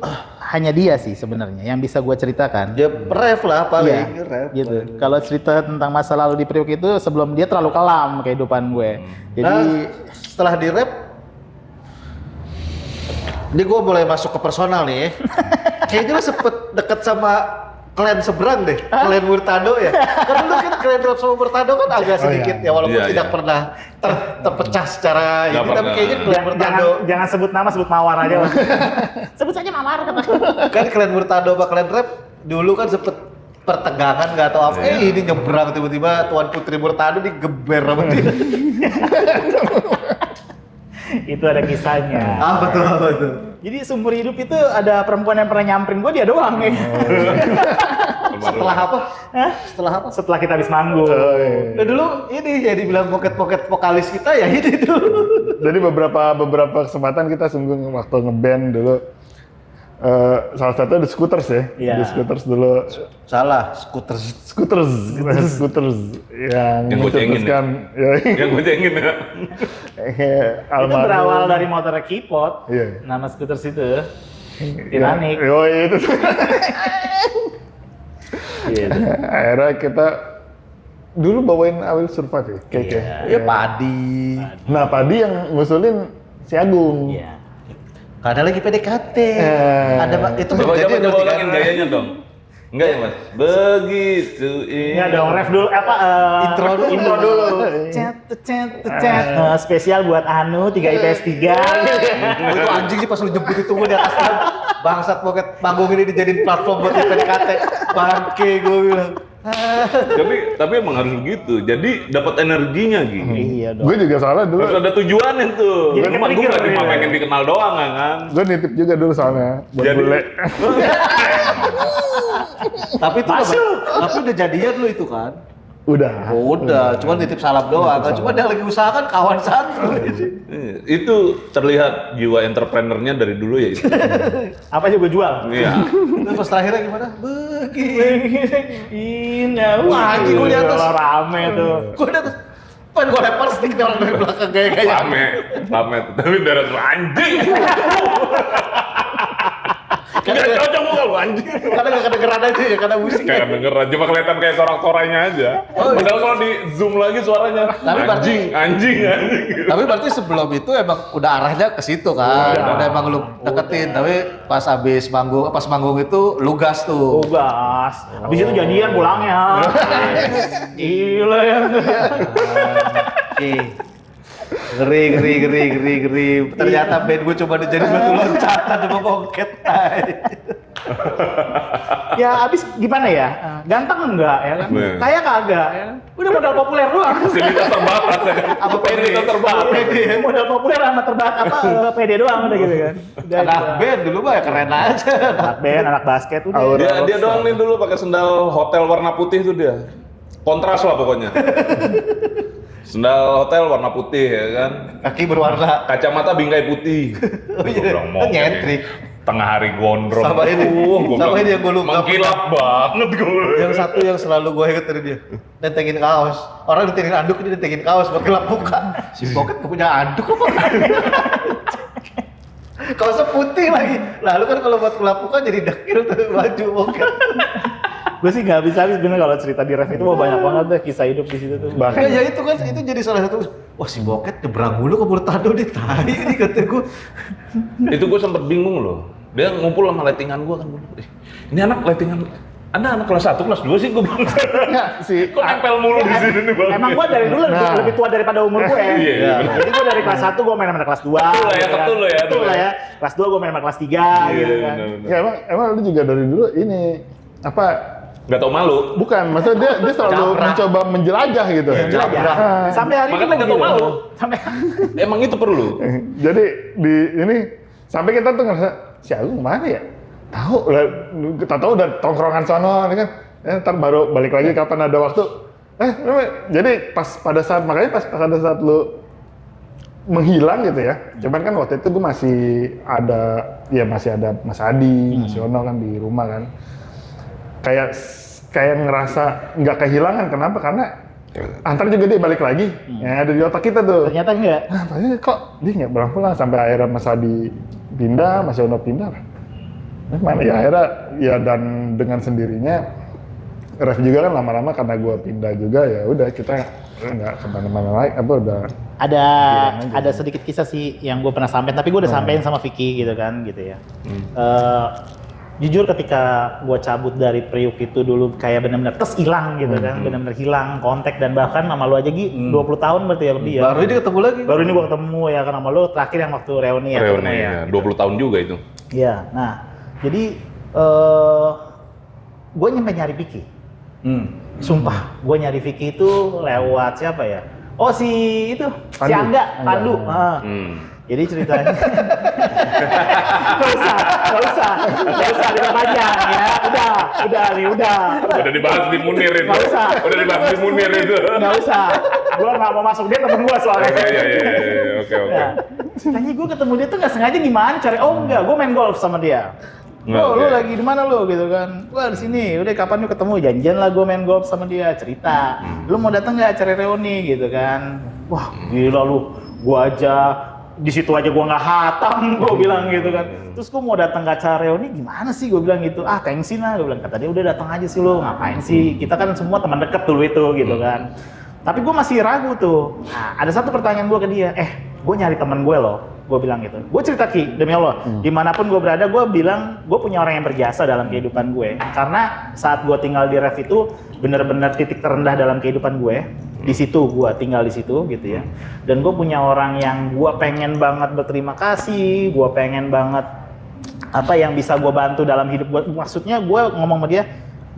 hanya dia sih sebenarnya yang bisa gue ceritakan. Dia ref lah paling, Iya, ref. gitu. Kalau cerita tentang masa lalu di Priok itu sebelum dia terlalu kelam kehidupan gue. Jadi Nah, setelah di rep, ini gue mulai masuk ke personal nih. Kayaknya lu sempet deket sama klien seberang deh, klien Murtado ya. Kan dulu kan klien rep sama Murtado kan agak sedikit ya, walaupun Iya, tidak iya. pernah terpecah secara Nggak ini, tapi pernah. kayaknya klien Murtado. jangan sebut nama, sebut mawar aja. Sebut saja mawar kata. Kan klien Murtado sama klien rep dulu kan sempet pertegangan nggak tahu apa. Ini nyebrang tiba-tiba Tuan Putri Murtado digeber sama dia. Itu ada kisahnya. Apa tuh? Jadi seumur hidup itu ada perempuan yang pernah nyamperin gue, dia doang nih. Setelah apa? Hah? Setelah apa? Setelah kita habis manggung. Nah dulu ini ya dibilang pocket vokalis kita ya ini dulu. Jadi beberapa kesempatan kita sungguh waktu ngeband dulu. Salah satu The Scooters ya. Iya. The Scooters dulu. Salah, skuter. Scooters yang Yang gocengin mencetuskan Yang gue cengin ya. Itu berawal dari motor keypot. Iya. Nama skuter situ. Titanic. Yo itu. Iya. Akhirnya kita dulu bawain I Will Survive ya. Kayak. Ya padi. Nah Padi yang ngusulin si Agung. Iya. Karena lagi PDKT. Ada itu Coba menjadi coba berarti ulangin kan. gayanya dong. Enggak ya mas? Begitu Enggak dong, ref dulu Intro dulu. Intro dulu. Cet. Spesial buat Anu 3 IPS 3. Itu anjing sih pas lu jemput itu gua di atas. Bangsat Boket, panggung ini dijadiin platform buat PDKT. Bangke gue bilang. Tapi emang harus begitu. Jadi dapat energinya gitu. Iya dong. Gue juga soalnya dulu, Harus ada tujuannya tuh. Jadi Cuma gue ke-trigger, nggak cuma iya. pengen dikenal doang kan. gue nitip juga dulu soalnya buat Jadi- bule. Tapi itu tapi udah jadian lu itu kan? Udah. Udah, cuma nitip salam doang. Kan cuma dia lagi usaha kan kawan satu. Itu terlihat jiwa entrepreneurnya dari dulu ya itu. Apa aja gue jual. Iya. Terus pas terakhirnya gimana? Begini. Ini Wah, anjing, gua di atas. rame tuh. Gue udah pengen gue lempar stick orang dari belakang gaya-gaya. Rame. Tapi darah lu anjing. Gak cocok muka lu anjing. Karena gak kedengeran aja ya, karena musik. Kayak dengeran, cuma kelihatan kayak sorak-sorainya aja. Padahal kalau di zoom lagi suaranya Tapi berarti- anjing. Tapi berarti sebelum itu emang udah arahnya ke situ kan. Udah emang lu deketin, tapi pas manggung itu lu gas tuh. Gas. Habis itu jadian pulangnya. Gila ya. Oke. Ngeri. Ternyata band gue coba dijadiin batu loncatan sama Boket. Ya abis gimana ya? Ganteng enggak ya kan? Bener. Kaya kagak ya kan? Udah modal populer doang. Fasilitas terbatas ya kan? Apa Fasilitas terbatas. Modal populer sama PD doang udah gitu kan. Udah Anak gitu. band dulu mah ya keren aja. Anak band, anak basket udah. Dia doang nih dulu pakai sendal hotel warna putih tuh dia. Kontras lah pokoknya. Sendal hotel warna putih ya kan. Kaki berwarna. Kacamata bingkai putih. Oh iya, Gua bilang, mau nyentrik. Tengah hari gondrong. Sama ini. Gua Sama bilang, ini yang gua lupa. Mengkilap banget gue. Yang satu yang selalu gue inget dari dia, nentengin kaos. Orang nentengin anduk, dia nentengin kaos buat gelap muka. Si Boket gak punya anduk apa? Kaosnya putih lagi. Lalu kan kalau buat gelap muka jadi dekil tuh baju Boket. Gue sih nggak habis-habis bener kalau cerita di ref itu wah, banyak banget deh kisah hidup di situ tuh. Bahkan Ya itu kan itu jadi salah satu. Wah si Boket nyebrang mulu ke Murtado nih tai ini kata gue. Itu gue sempet bingung loh. Dia ngumpul sama lettingan gue kan. Ini anak lettingan. Ada anak kelas 1, kelas 2 sih gue bilang. enggak sih. Kok nempel mulu di sini nih bang? Emang gue dari dulu Nah. lebih tua daripada umur gue. Iya. Jadi gue dari kelas 1 gue main sama kelas 2. Betul lah ya. Betul lah ya. Kelas 2 gue main sama kelas 3 gitu kan. benar-benar. Ya emang lu juga dari dulu ini apa? Gak tau malu. Bukan, maksudnya dia selalu Jabrak. mencoba menjelajah gitu. Jelajah. Sampai hari ini Makanya gue nggak tau gitu. malu. Sampai Emang itu perlu. Jadi di ini sampai kita tuh ngerasa si Agung mana ya? Tahu lah, kita tahu udah tongkrongan sono, ini kan. Ntar baru balik lagi kapan ada waktu. Jadi pas pada saat makanya pas pada saat lu menghilang gitu ya. Cuman kan waktu itu gue masih ada Mas Adi, Mas Yono kan di rumah kan. Kayak ngerasa nggak kehilangan. Kenapa? Karena antar juga dia balik lagi. Ya ada di otak kita tuh. ternyata enggak. Nah, makanya kok dia nggak pulang sampai akhirnya Mas Adi pindah, Mas Yono pindah. Mana ya akhirnya ya dan dengan sendirinya Ref juga kan lama-lama karena gua pindah juga ya udah kita nggak kemana-mana lagi udah Ada sedikit kisah sih yang gue pernah sampein, tapi gue udah sampein sama Vicky gitu kan gitu ya. Jujur ketika gue cabut dari Priuk itu dulu kayak benar-benar hilang gitu kan, benar-benar hilang kontak dan bahkan sama lu aja Gi 20 tahun berarti ya lebih ya. Baru ini ketemu lagi. Baru ini gue ketemu ya kan sama lu terakhir yang waktu reuni ya. Reuni ketemu ya. 20 tahun juga itu. Iya, nah jadi gue nyampe nyari Vicky. Sumpah, gue nyari Vicky itu lewat siapa ya? Oh si itu, si Pandu. Angga, Pandu. Angga. Jadi ceritanya, nggak usah diperpanjang ya. Udah. Udah dibahas di Munir itu. Nggak usah. Udah dibahas di Munir itu. Nggak usah. Gue nggak mau masuk, dia temen gue soalnya. Iya. Oke. Nah, ceritanya gue ketemu dia tuh nggak sengaja gimana cari. Oh enggak, gue main golf sama dia. Nggak, Lu oke. lagi di mana lu gitu kan? Wah di sini. Udah kapan yuk ketemu? Janjian lah gue main golf sama dia. Cerita. Lu mau datang nggak acara reuni gitu kan? Wah gila lu. Gue aja di situ aja gue nggak hatam. Gue bilang gitu kan. Terus gue mau datang ke acara reuni gimana sih? Gue bilang gitu. Ah thanksin lah. Gue bilang kata dia udah datang aja sih lu. Ngapain sih? Kita kan semua teman deket dulu itu gitu kan. Tapi gue masih ragu tuh. Nah, ada satu pertanyaan gue ke dia. Gue nyari temen gue loh. Gue bilang gitu. Gue cerita Ki, demi Allah. Dimanapun gue berada, gue bilang gue punya orang yang berjasa dalam kehidupan gue. Karena saat gue tinggal di Ref itu bener-bener titik terendah dalam kehidupan gue. Di situ gue tinggal di situ gitu ya. Dan gue punya orang yang gue pengen banget berterima kasih. Gue pengen banget apa yang bisa gue bantu dalam hidup gue. Maksudnya gue ngomong sama dia,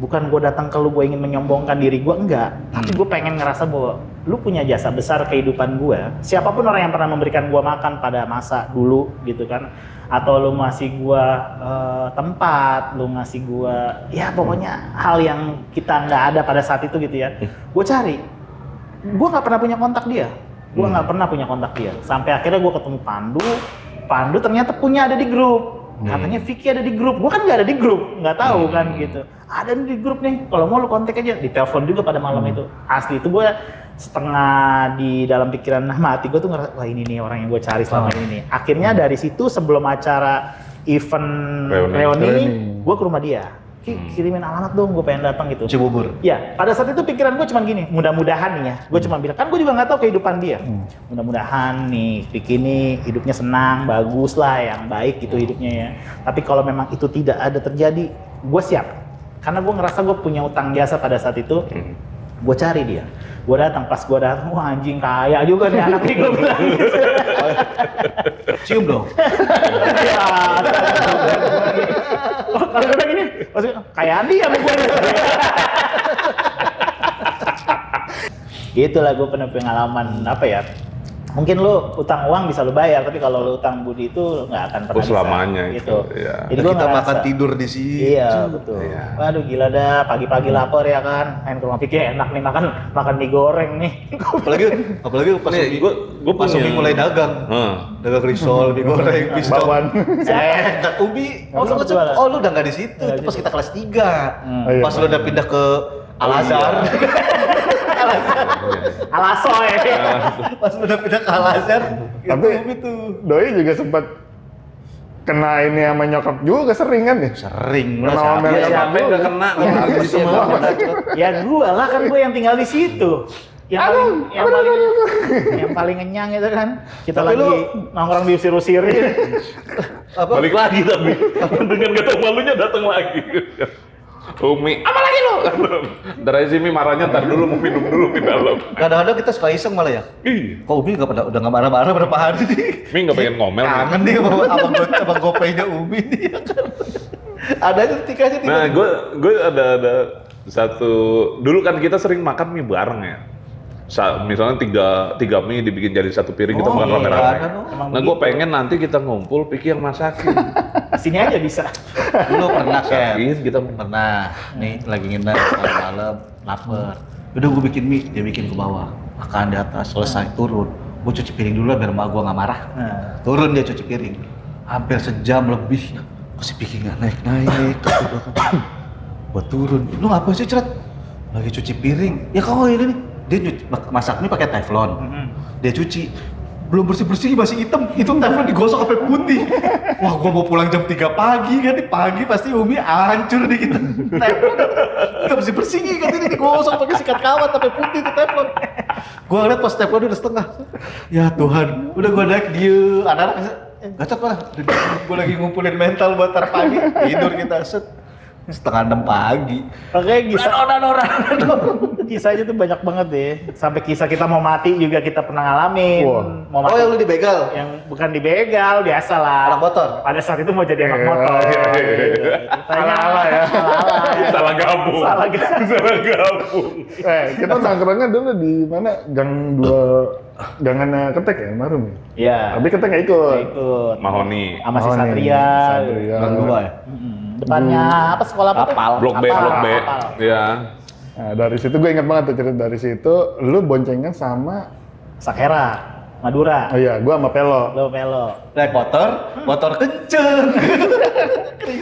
bukan gue datang ke lu gue ingin menyombongkan diri gue, enggak. Tapi gue pengen ngerasa bahwa lu punya jasa besar kehidupan gue. Siapapun orang yang pernah memberikan gue makan pada masa dulu gitu kan, atau lu ngasih gue tempat, lu ngasih gue, ya pokoknya hal yang kita nggak ada pada saat itu gitu ya. Gue cari, gue nggak pernah punya kontak dia. Gue nggak pernah punya kontak dia. Sampai akhirnya gue ketemu Pandu ternyata punya ada di grup. Katanya Vicky ada di grup, gue kan nggak ada di grup, nggak tahu kan gitu. Ada di grup nih, kalau mau lu kontak aja, ditelepon juga pada malam itu. Asli itu gue setengah di dalam pikiran hati gue tuh ngerasa, wah ini nih orang yang gue cari selama ini nih. Akhirnya dari situ sebelum acara event reuni, gue ke rumah dia. Kirimin alamat dong, gue pengen datang gitu. Cibubur. Ya, pada saat itu pikiran gue cuman gini, mudah-mudahan nih ya, gue cuma bilang, kan gue juga nggak tahu kehidupan dia. Mudah-mudahan nih, Vicky ini hidupnya senang, bagus lah, yang baik gitu hidupnya ya. Tapi kalau memang itu tidak ada terjadi, gue siap. Karena gue ngerasa gue punya utang jasa pada saat itu, gue cari dia. Gue datang, pas gue datang, wah anjing kaya juga nih anak nih, gue bilang gitu. Cium dong. Ya, kalau udah gini, maksudnya kayak Andi sama gue. Itulah gue pernah pengalaman apa ya? Mungkin lu utang uang bisa lu bayar, tapi kalau lu utang budi itu nggak akan pernah selamanya bisa. itu. Iya. Jadi gua Kita ngerasa, makan tidur di sini. Iya betul. Iya. Waduh gila dah, pagi-pagi lapar ya kan. Main ke rumah Vicky enak nih makan mie goreng nih. apalagi pas Nih, gua pas punya- Umi mulai dagang. Dagang risol, mie goreng, piston. Bakwan. Dan Umi, Oh, lu jualan? oh lu udah nggak di situ, itu pas kita kelas 3. Oh, iya. Pas lu udah pindah ke Al-Azhar. Alasoy. Pas lu udah pindah ke Al-Azhar, Tapi Umi tuh. Doi juga sempat kena ini sama nyokap juga sering kan ya? Sering Kenal lah. sama Ya, Siapa siapa yang nggak kena? Ya, Habis itu semua. Ya gue lah kan gue yang tinggal di situ. Yang paling ngenyang itu kan. Kita Tapi lagi nongkrong diusir-usirin. Balik lagi tapi dengan gak tau malunya datang lagi. Umi, apa lagi lo? Dari sini marahnya ntar dulu mau minum dulu di dalam. Kadang-kadang kita suka iseng malah ya. Ih, Kok Umi udah nggak marah-marah berapa hari nih? Mi nggak pengen ngomel. Kangen dia sama abang gopenya Umi nih. Ya kan? Ada aja ketikanya tiba-tiba. Nah, gue ada satu. Dulu kan kita sering makan mie bareng ya. Misalnya tiga mie dibikin jadi satu piring, kita Oh, makan iya, rame-rame. ada dong. Nah, gue pengen nanti kita ngumpul, Vicky yang masakin. Sini aja bisa. Dulu pernah kan? Sakit, kita Pernah. Nih lagi nginep malam, lapar. Udah gue bikin mie, dia bikin ke bawah. Makan di atas, selesai turun. Gue cuci piring dulu lah biar emak gue nggak marah. Nah. Turun dia cuci piring. Hampir sejam lebih. Masih Vicky nggak naik-naik. Gue turun. Lu ngapain sih Ceret? Lagi cuci piring. Ya kau ini nih. Dia masak mie pakai teflon. Dia cuci. Belum bersih-bersih masih hitam. Itu teflon digosok sampai putih. Wah, gua mau pulang jam 3 pagi kan. Di pagi pasti Umi hancur nih kita. Teflon enggak bersih-bersih kan ini digosok pakai sikat kawat sampai putih itu teflon. Gua ngeliat pas teflon udah setengah. Ya Tuhan, udah gua naik dia. Anak-anak gacet lah. Gua lagi ngumpulin mental buat ntar pagi. Tidur kita set. 5:30 pagi. Oke, kisahnya tuh banyak banget deh. Sampai kisah kita mau mati juga kita pernah ngalamin. Wah. Mau Oh, mati. yang lu dibegal? Yang bukan dibegal, biasa lah. Anak motor? Pada saat itu mau jadi anak Iya, motor. iya, iya. Ala-ala ya. salah gabung. Salah gabung. Salah gabung. Kita nongkrongnya dulu di mana? Gangannya Ketek ya, Marum ya? Iya. Tapi Ketek nggak ikut. Ikut. Mahoni. Sama si Oh, nih, Satria. Satria. Gang 2 ya? Depannya apa sekolah apa? tuh? Blok B, Apal, Blok B. Apal. Iya. Nah, dari situ gue ingat banget tuh cerita dari situ. Lu boncengan sama, Sakera, Madura. oh iya, gue sama Pelo. Lo Pelo. Naik motor kenceng.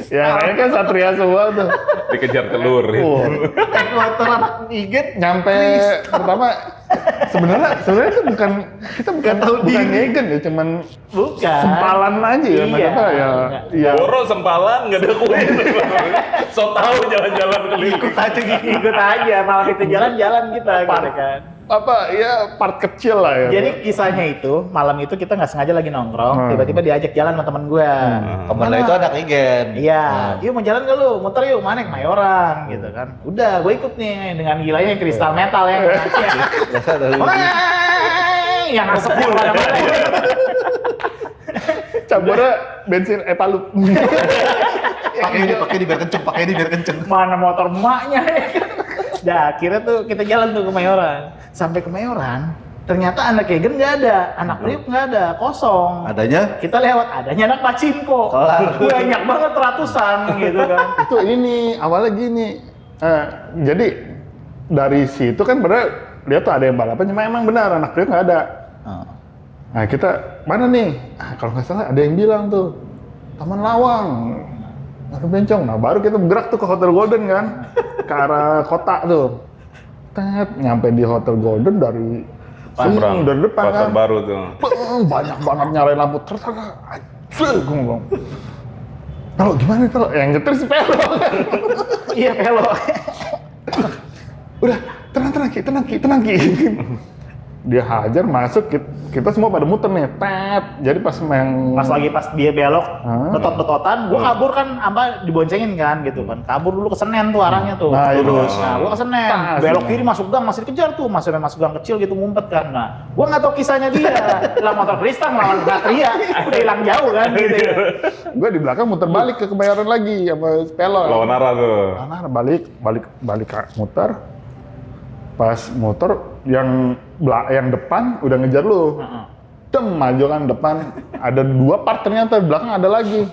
Ya, ini kan Satria semua tuh. Dikejar telur. Oh, Naik motor anak Iget. nyampe pertama sebenarnya itu bukan ngegen ya, cuman Bukan. sempalan aja ya, Iya. kata ya. Iya. Boro sempalan nggak ada kue. So tahu jalan-jalan keliling. Ikut aja, malam itu jalan-jalan kita gitu kan. Apa ya, part kecil lah ya. Jadi kisahnya itu, malam itu kita nggak sengaja lagi nongkrong, tiba-tiba diajak jalan sama temen gue. Temen lo itu anak Igen. Iya, yuk mau jalan gak lu? Muter yuk, mana ke Mayoran gitu kan. Udah, gue ikut nih dengan gilanya kristal metal ya. Yang asapnya kemana-mana. campurnya bensin Epalu. Pakai ini biar kenceng. Mana motor emaknya ya kan. Nah, akhirnya tuh kita jalan tuh ke Mayoran. Sampai ke Mayoran, ternyata anak Kegen nggak ada, anak Priuk nggak ada, kosong. Adanya Kita lewat, adanya anak Pacinko. Kelar. Banyak banget ratusan gitu kan. Itu ini awalnya gini. Jadi dari situ kan bener dia tuh ada yang balapan, cuma emang benar anak Priuk nggak ada. Nah kita mana nih? Kalau nggak salah ada yang bilang tuh Taman Lawang. Baru bencong. Nah baru kita bergerak tuh ke Hotel Golden kan, ke arah kota tuh. Nyampe di Hotel Golden dari Seberang, dari depan pasar kan. baru tuh. Banyak banget nyalain lampu terus gue ngomong. Kalau gimana kalau yang nyetir si Pelo kan? Iya Pelo. Udah tenang Ki. Dia hajar masuk, kita semua pada muter nih, jadi pas Pas dia belok, Hah? betot-betotan, gua kabur kan, diboncengin kan gitu kan. Kabur dulu ke Senen tuh arahnya tuh. Nah, itu. Nah, gua ke Senen, belok kiri masuk gang, masih dikejar tuh, masuk gang kecil gitu ngumpet kan. Nah, gua nggak tahu kisahnya dia. Lah motor Kristang lawan Satria, udah hilang jauh kan gitu. gue di belakang muter balik ke Kebayoran lagi sama Pelo. Lawan arah tuh. Nah, balik muter. Pas motor yang depan udah ngejar lu. Maju kan depan, ada 2 part ternyata, belakang ada lagi.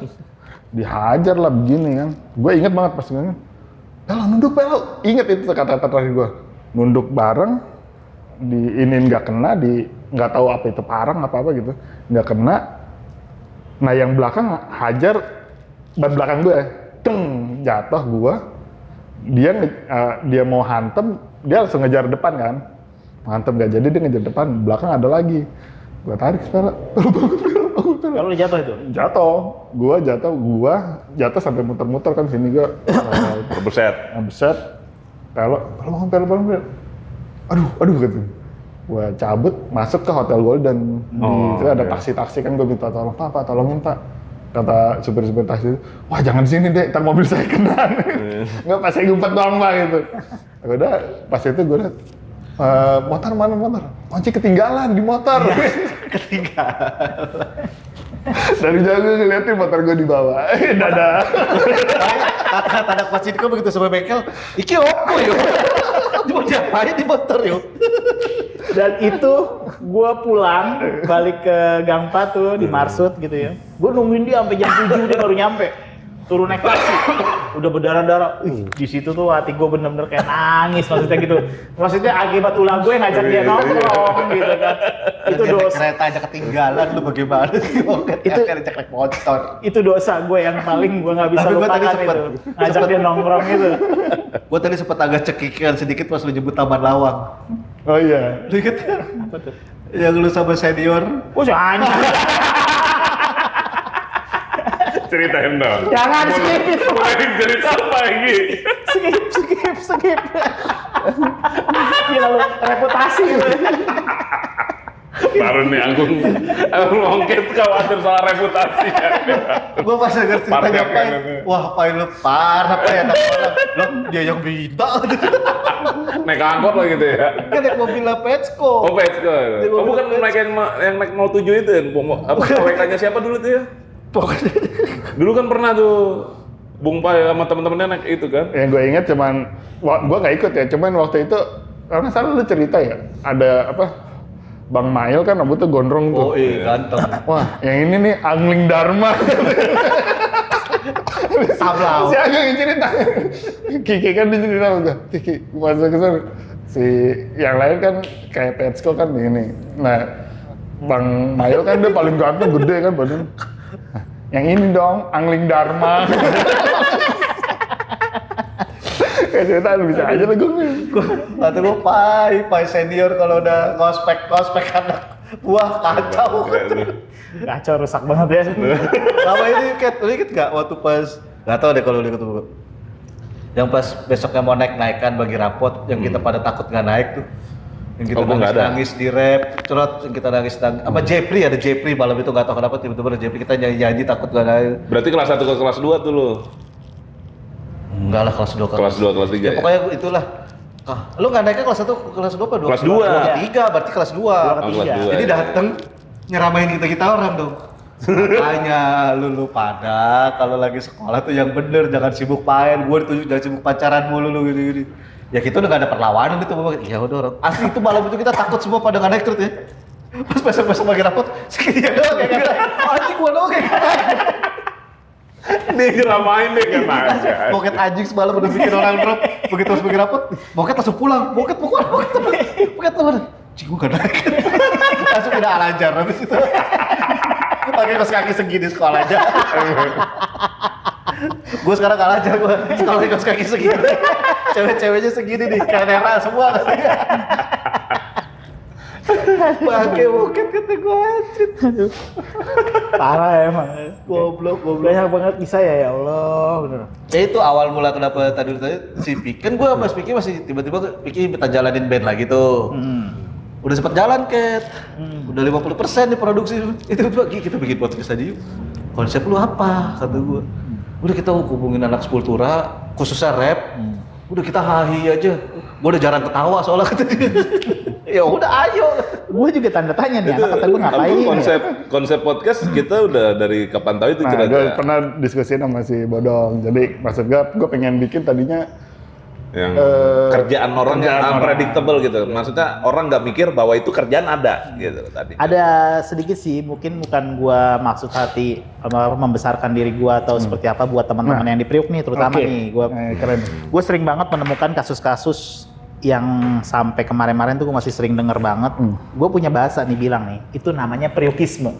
Dihajar lah begini kan. Gue inget banget pas gue, Pelo nunduk Pelo. Inget itu kata-kata terakhir gue. Nunduk bareng, diinin nggak kena, nggak tahu apa itu parang apa gitu, nggak kena. Nah yang belakang hajar ban belakang gue, jatuh gue. Dia mau hantem, dia langsung ngejar depan kan. Hantem nggak jadi, dia ngejar depan, belakang ada lagi. Gue tarik sepeda, Kalau lu jatuh itu? Gua jatuh sampai muter-muter kan sini gue. Berbeset. Pelo. Aduh gitu. Gue cabut, masuk ke Hotel Golden. Itu ada taksi-taksi kan, gue minta tolong, Pak, tolongin Pak. Kata supir-supir taksi, wah jangan di sini deh, ntar mobil saya kena. Nggak, pas saya ngumpet doang Pak gitu. Udah, pas itu gue liat, motor mana motor? Kunci ketinggalan di motor. Dari jauh gue ngeliatin motor gue di bawah. Dadah. kata anak Pacinko begitu sampai bengkel, iki opo yo. Mau diapain di motor yo? Dan itu gue pulang balik ke Gang 4 tuh di Marsud gitu ya. Gue nungguin dia sampai jam 7 dia baru nyampe. Turun naik taksi, udah berdarah-darah. Di situ tuh hati gue bener-bener kayak nangis maksudnya gitu. Maksudnya akibat ulah gue ngajak dia nongkrong gitu kan. Itu dosa. Kereta aja ketinggalan lu bagaimana sih? Itu ngajak naik motor. Itu dosa gue yang paling gue nggak bisa Tapi gua tadi lupakan sempet- itu. Ngajak dia nongkrong itu. Gue tadi sempat agak cekikikan sedikit pas lu nyebut Taman Lawang. Oh iya. Lu inget ya? Yang lu sama senior. Oh anjing. Ceritain dong. Jangan skip itu. Mulai cerita apa lagi? Skip. Gila lu, reputasi lu. Baru nih Anggung ngongket khawatir soal reputasi. Gue pas denger ceritanya Parkir apa kan ya? itu. Wah, apain lu parah apa ya? Lo dia yang minta. Naik angkot lah gitu ya. Kan naik mobil Petsko. Oh, Petsko. Oh, bukan naik yang naik 07 itu ya? Apa KWK-nya siapa dulu tuh ya? Pokoknya Dulu kan pernah tuh Bung Pai sama temen-temennya naik itu kan? Yang gue inget cuman, gue nggak ikut ya, cuman waktu itu, karena salah lu cerita ya, ada apa, Bang Mail kan rambutnya gondrong tuh. oh iya ganteng. Wah, yang ini nih Angling Dharma. Sablau. Si Angling yang cerita. Kiki kan dia cerita udah, Kiki masuk ke sana. Si yang lain kan kayak Petsko kan begini. Nah, Bang Mail kan dia paling ganteng, gede kan badan. Nah, yang ini dong, Angling Dharma. Kayak cerita lu bisa aja lah gue. Kata gue pai senior kalau udah ngospek anak buah kacau. Kacau rusak banget ya. Sama ini lu inget gak waktu pas, gak tau deh kalau lu inget tuh. Yang pas besoknya mau naik-naikan bagi rapot, yang kita pada takut gak naik tuh. Yang kita gua nggak ada. nangis di rap, curhat yang kita nangis sama Jepri, ada Jepri malam itu nggak tahu kenapa tiba-tiba ada Jepri, kita nyanyi takut gak naik. Berarti kelas 1 ke kelas 2 tuh lo? Enggak lah kelas 2 Kelas 2, kelas 3 ya, ya? pokoknya itulah. Lu nggak naiknya kelas 1, kelas 2 apa? Kelas 2. Kelas 3, berarti kelas 2. Oh, kelas 2. Jadi ya. dateng nyeramain kita orang dong. Makanya lu pada kalau lagi sekolah tuh yang bener, jangan sibuk main. Gue ditunjuk jangan sibuk pacaran mulu lu gini. Ya kita udah gak ada perlawanan itu. Ya udah orang. Asli itu malam itu kita takut semua pada nggak rekrut ya. Pas besok lagi rapot, sekian doang kayak gitu. Anjing gua doang kayak gitu. Dia ngeramain deh kan aja. Boket anjing semalam udah bikin orang drop. Begitu harus bagi rapot, Boket langsung pulang. Boket teman. Cing gua gak naik. Langsung udah alajar habis itu. Pakai kaos kaki segini sekolah aja. Gue sekarang gak alajar gue. Sekolah kaos kaki segini. Cewek-ceweknya segini nih, kayak Nera semua. Pakai Boket kata gue anjir. Parah emang. Goblok. Banyak banget kisah ya Allah, bener. Ya itu awal mula kenapa tadi si Piki, kan gue sama Piki masih tiba-tiba Piki minta jalanin band lagi tuh. Udah sempet jalan Ket, udah 50% nih produksi. Itu bagi kita bikin podcast aja yuk. Konsep lu apa? Kata gue. Udah kita hubungin anak Sepultura, khususnya rap. Udah kita hahi aja. Gue udah jarang ketawa soalnya kata dia. Ya udah ayo. Gue juga tanda tanya nih, anak kata gue ngapain Apa ya? konsep podcast kita udah dari kapan tahu itu Nah, cerita. gue pernah diskusi sama si Bodong. Jadi maksud gue pengen bikin tadinya Yang kerjaan orang yang kerjaan unpredictable gitu. Maksudnya orang nggak mikir bahwa itu kerjaan ada gitu tadi. Ada sedikit sih, mungkin bukan gua maksud hati membesarkan diri gua atau seperti apa buat teman-teman yang di Priuk nih, terutama Oke. nih. Keren. Gue sering banget menemukan kasus-kasus yang sampai kemarin-kemarin tuh gue masih sering denger banget. Gue punya bahasa nih bilang nih, itu namanya priukisme.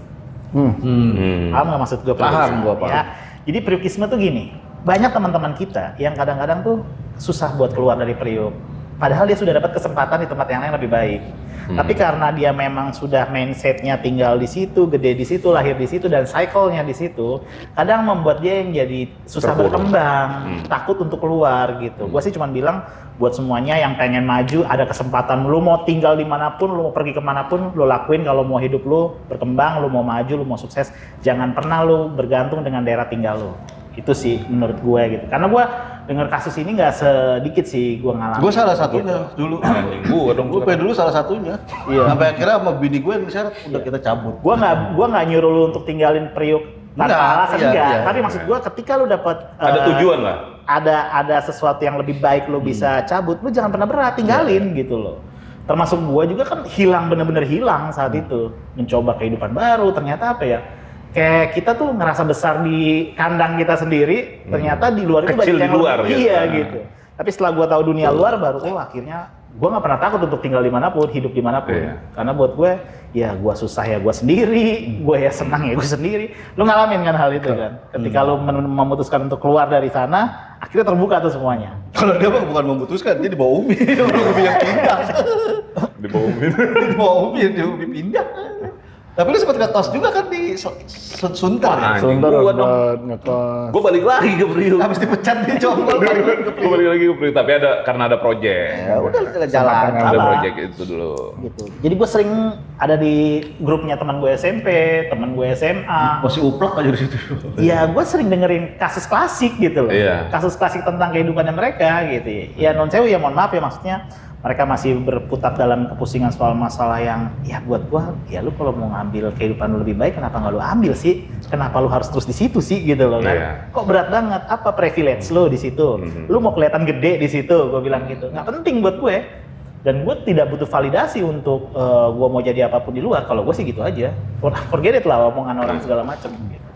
Paham nggak maksud gue? Paham gua, paham. Ya. Jadi priukisme tuh gini, banyak teman-teman kita yang kadang-kadang tuh susah buat keluar dari Priuk. Padahal dia sudah dapat kesempatan di tempat yang lain lebih baik. Tapi karena dia memang sudah mindsetnya tinggal di situ, gede di situ, lahir di situ, dan cycle-nya di situ, kadang membuat dia yang jadi susah berkembang, takut untuk keluar gitu. Gue sih cuma bilang buat semuanya yang pengen maju, ada kesempatan, lu mau tinggal dimanapun, lu mau pergi kemanapun, lu lakuin. Kalau mau hidup lu berkembang, lu mau maju, lu mau sukses, jangan pernah lu bergantung dengan daerah tinggal lu. Itu sih menurut gue gitu. Karena gue dengar kasus ini nggak sedikit sih gue ngalamin. Gue salah satunya dulu. Gue dulu salah satunya. Iya. Sampai akhirnya sama bini gue yang disyarat udah kita cabut. Gue nggak nyuruh lu untuk tinggalin Priuk tanpa Enggak, alasan, iya, enggak. iya. Tapi maksud gue ketika lu dapat Ada tujuan lah. ada sesuatu yang lebih baik lu bisa cabut, lu jangan pernah berat tinggalin gitu loh. Termasuk gue juga kan bener-bener hilang saat itu, mencoba kehidupan baru. Ternyata apa ya? Kayak kita tuh ngerasa besar di kandang kita sendiri, ternyata di luar itu Kecil banyak yang di luar, lebih, gitu. iya gitu. Tapi setelah gue tahu dunia luar baru, akhirnya gue nggak pernah takut untuk tinggal dimanapun, hidup dimanapun. Iya. Karena buat gue, ya gue susah ya gue sendiri, gue ya senang ya gue sendiri. Lu ngalamin kan hal itu kan? Ketika lu memutuskan untuk keluar dari sana, akhirnya terbuka tuh semuanya. Kalau dia mah bukan memutuskan, dia dibawa Umi. Umi yang pindah. Dibohongin. Dibawa Umi, dia Umi pindah. Tapi lu sempat ngetos juga kan di Sunter ya? Sunter Gua dong. buat ngekos. Gue balik lagi ke Priuk. Habis dipecat dia combol. Gue balik lagi ke Priuk, tapi karena ada project. Ya udah kita jalan. Ada Salah. project itu dulu. Gitu. Jadi gue sering ada di grupnya teman gue SMP, teman gue SMA. Masih uplak aja di situ. Iya, gue sering dengerin kasus klasik gitu loh. Iya. Kasus klasik tentang kehidupannya mereka gitu. Ya non sewu ya mohon maaf ya, maksudnya mereka masih berputar dalam kepusingan soal masalah yang ya buat gua ya lu kalau mau ngambil kehidupan lu lebih baik kenapa nggak lu ambil sih? Kenapa lu harus terus di situ sih gitu loh kan? Iya. Kok berat banget? Apa privilege lu di situ? Lu mau kelihatan gede di situ? Gue bilang gitu. Nggak penting buat gue. Dan gue tidak butuh validasi untuk gue mau jadi apapun di luar. Kalau gue sih gitu aja. Forget it lah omongan orang segala macem. Gitu.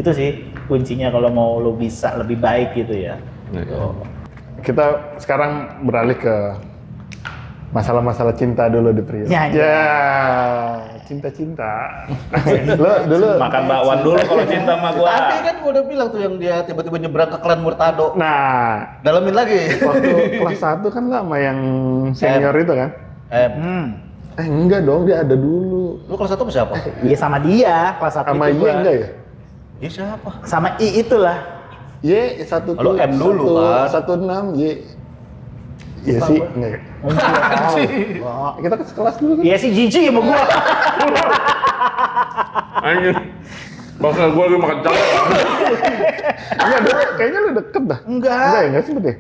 Itu sih kuncinya kalau mau lu bisa lebih baik gitu ya. Kita sekarang beralih ke masalah-masalah cinta dulu di Priuk. Ya, cinta-cinta. Lo dulu Makan bakwan dulu kalau cinta sama gue. Tapi kan gua udah bilang tuh yang dia tiba-tiba nyebrang ke klan Murtado. Nah, Dalamin lagi. waktu kelas 1 kan lama yang senior itu kan? Enggak dong, dia ada dulu. Lu kelas 1 sama siapa? Iya sama dia kelas 1 Sama itu Y gua. enggak ya? Iya siapa? Sama I itulah. Y 1 Lu M dulu, kan? 16 Y. Iya sih, enggak ya? Kita ke sekelas dulu kan? Iya sih jijik sama gua. Anjir. Bangsa gue lagi makan cakep. Iya, dulu kayaknya lu deket dah. Enggak. Enggak ya, enggak sempet ya?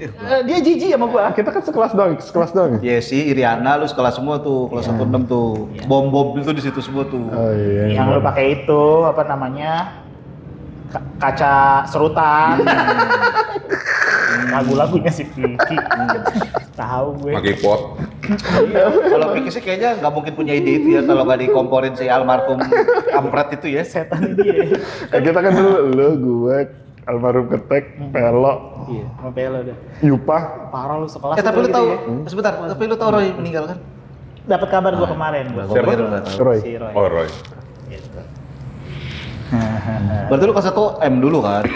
Dia jijik sama gua. Kita kan sekelas doang. Yesi, Iriana, lu sekolah semua tuh, kelas 1-6 tuh. Bom-bom itu di situ semua tuh. Oh iya. Yang lu pakai itu apa namanya? Kaca serutan. Lagu-lagunya si Piki. Tahu gue. Pakai pot. Kalau Piki sih kayaknya nggak mungkin punya ide itu ya kalau nggak dikomporin si almarhum Kampret itu ya. Setan dia. Kita kan dulu lu, gue, almarhum Ketek, Pelok, Iya, sama Pelo udah. Yupa. Parah lu sekelas. Tapi lu gitu tahu, ya. sebentar, tapi lu tahu Roy meninggal kan? Dapat kabar gua kemarin gua. Siapa? Lu nggak tahu. Roy. Si Roy. Oh, Roy. Gitu. Berarti lu kelas 1 M dulu kan?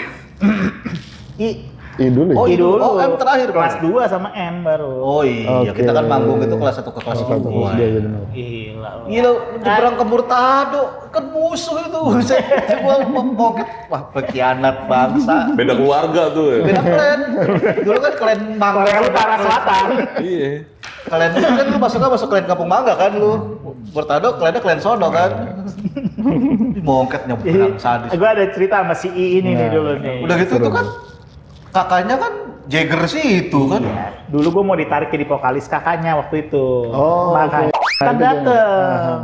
Dulu ya? Oh, I dulu. Oh, M terakhir kelas kan? 2 sama M baru. Oh iya, Oke. kita kan manggung itu kelas 1 ke kelas 2. Iya, iya benar. Gila lu. Gila, nyebrang ke Murtado, kan musuh itu. Gua mau wah pengkhianat bangsa. Beda keluarga tuh ya. Beda klan. Dulu kan klan Mangga. Korea Utara Selatan. Iya. Klan itu kan lu masuk klan Kampung Mangga kan lu. Murtado klannya klan sono kan. Mongket nyebrang sadis. Gua ada cerita sama si I ini nih Nah. dulu nih. Udah gitu tuh kan kakaknya kan Jagger sih itu kan. Iya. Dulu gua mau ditarik jadi vokalis kakaknya waktu itu. Oh, Makanya oke. kan Ada dateng.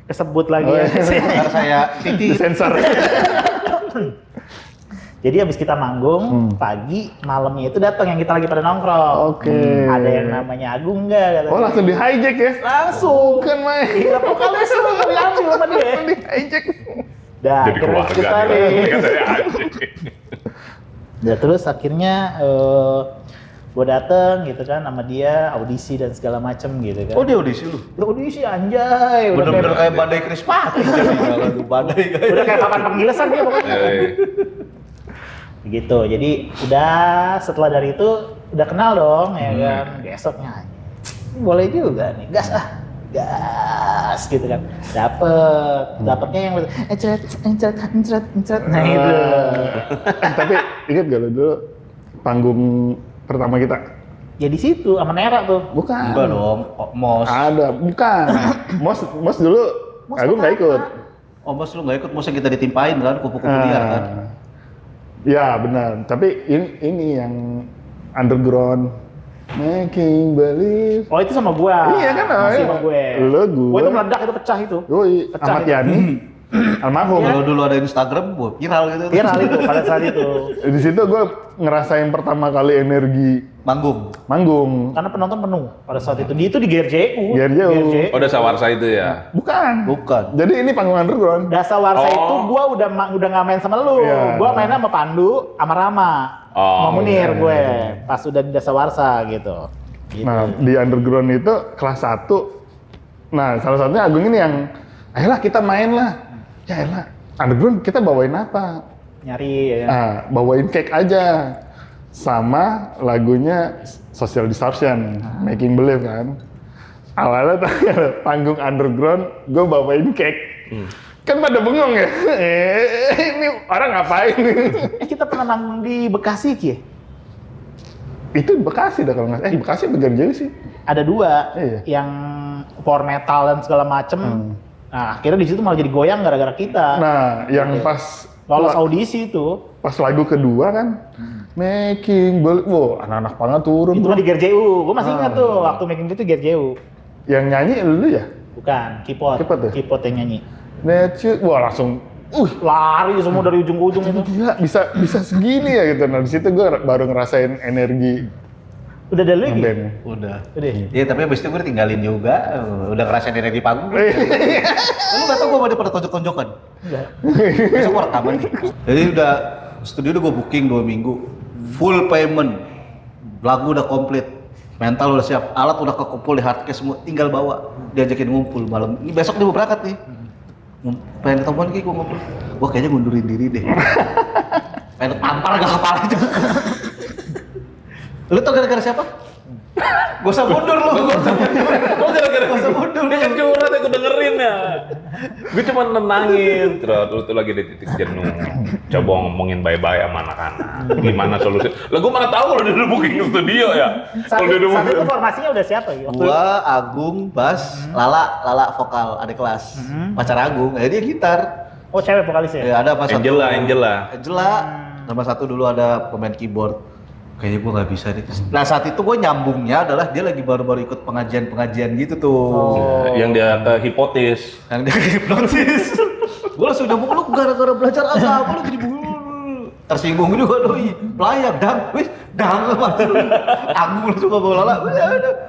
Kesebut lagi Oh, ya. iya. Ntar saya Titi. Sensor. Jadi abis kita manggung, pagi, malamnya itu datang yang kita lagi pada nongkrong. Oke. Ada yang namanya Agung enggak? Katanya. Oh, langsung di hijack ya? Langsung. Bukan main. Gila, vokalis lu nggak diambil sama dia. Langsung di hijack. Dah, Jadi terus keluarga kita nih. nih. Kan saya anjing. Ya terus akhirnya gue dateng gitu kan sama dia audisi dan segala macem gitu kan. Oh dia audisi lu? Ya, audisi anjay. Udah Bener-bener kayak, kayak badai Krispati. Jadi badai kayak. udah kayak papan penggilesan dia pokoknya. Iya, iya. Gitu. Jadi udah setelah dari itu udah kenal dong ya kan. Besoknya boleh juga nih gas gitu kan. Dapetnya yang encret. Nah itu. Tapi ingat gak lo dulu panggung pertama kita? Ya di situ sama Nera tuh. Bukan. Enggak dong, Mos. Ada, bukan. Mos dulu, Mos aku nggak ikut. Oh Mos lu nggak ikut, Mos yang kita ditimpain kan, kupu-kupu liar kan. Ya benar. Tapi ini yang underground. Making believe. Oh itu sama gua. Iya kan, Masih iya. sama gue. Lu, gua. Oh itu meledak itu pecah itu. Yoi, Pecah Ahmad itu. Yani, almarhum. Kalau dulu ada Instagram, gua viral gitu. Viral itu pada saat itu. Di situ gue ngerasain pertama kali energi Manggung. manggung. Karena penonton penuh pada saat itu. Itu di GRJU. GRJU. Oh, udah Sawarsa itu ya. Bukan. Bukan. Jadi ini panggung underground. Dasa Warsa Oh. itu gua udah nggak main sama lu. Iya. Gua mainnya sama Pandu, sama Rama. Oh, sama Munir iya. gue. Pas udah di Dasa Warsa gitu. Gitu. Nah, di underground itu kelas 1. Nah, salah satunya Agung ini yang, ayolah kita main lah. Ya elah, underground kita bawain apa? Nyari ya. Nah, bawain cake aja. Sama lagunya Social Distortion, Making Believe kan. Awalnya panggung underground, gue bawain cake. Kan pada bengong ya, ini orang ngapain? Kita pernah manggung di Bekasi Ki. Itu Bekasi dah kalau nggak salah. Bekasi bener jauh sih. Ada 2 Iya. yang power metal dan segala macem. Nah, akhirnya di situ malah jadi goyang gara-gara kita. Nah, yang pas Lolos audisi itu. pas lagu kedua kan, Making Believe, wow, anak-anak panga turun. Itu bro. mah di GRJU. Gue masih ingat tuh waktu making itu GRJU. Yang nyanyi lu ya? Bukan, Kipot. Kipot ya? Kipot yang nyanyi. Nature, wah langsung, Lari semua dari ujung ke ujung itu. gila bisa segini ya gitu. Nah di situ gue baru ngerasain energi Udah ada lu lagi? ngeband. Udah. Udah. Iya, tapi abis itu gue ditinggalin juga. Udah ngerasain energi panggung. Lu nggak tau gue mau pada tonjok-tonjokan? Enggak. Besok gue rekaman nih. Jadi udah, studio udah gue booking 2 minggu. Full payment. Lagu udah komplit. Mental udah siap. Alat udah kekumpul di hardcase semua. Tinggal bawa. Diajakin ngumpul malam. Ini besok dia mau berangkat nih. Pengen ketemuan kayak gue ngobrol. Gue kayaknya ngundurin diri deh. Pengen tampar gak kepala juga. Lu tau gara-gara siapa? Gak usah mundur lu. Gak usah mundur. Kok gara-gara Gak usah mundur. dia kan curhat aku dengerin ya. Gue cuma nenangin. Terus lu tuh lagi di titik jenuh. Coba ngomongin bye-bye sama anak-anak. Gimana solusi? Lah gue mana tahu kalau dia udah booking studio ya. Kalau dia udah Saat itu booking. formasinya udah siapa ya? Gua, Agung, bass, Lala vokal, adik kelas. Pacar Agung, dia gitar. Oh, cewek vokalisnya. Ya ada pas Angela. Nama satu dulu ada pemain keyboard. Kayaknya gue nggak bisa nih. Nah saat itu gue nyambungnya adalah dia lagi baru-baru ikut pengajian gitu tuh. Yang dia ke hipotis. Yang dia hipnotis. Gue langsung nyambung, lu gara-gara belajar agama lu jadi tersinggung juga doi. Pelayang, dang masuk. Aku langsung ke bawah lala.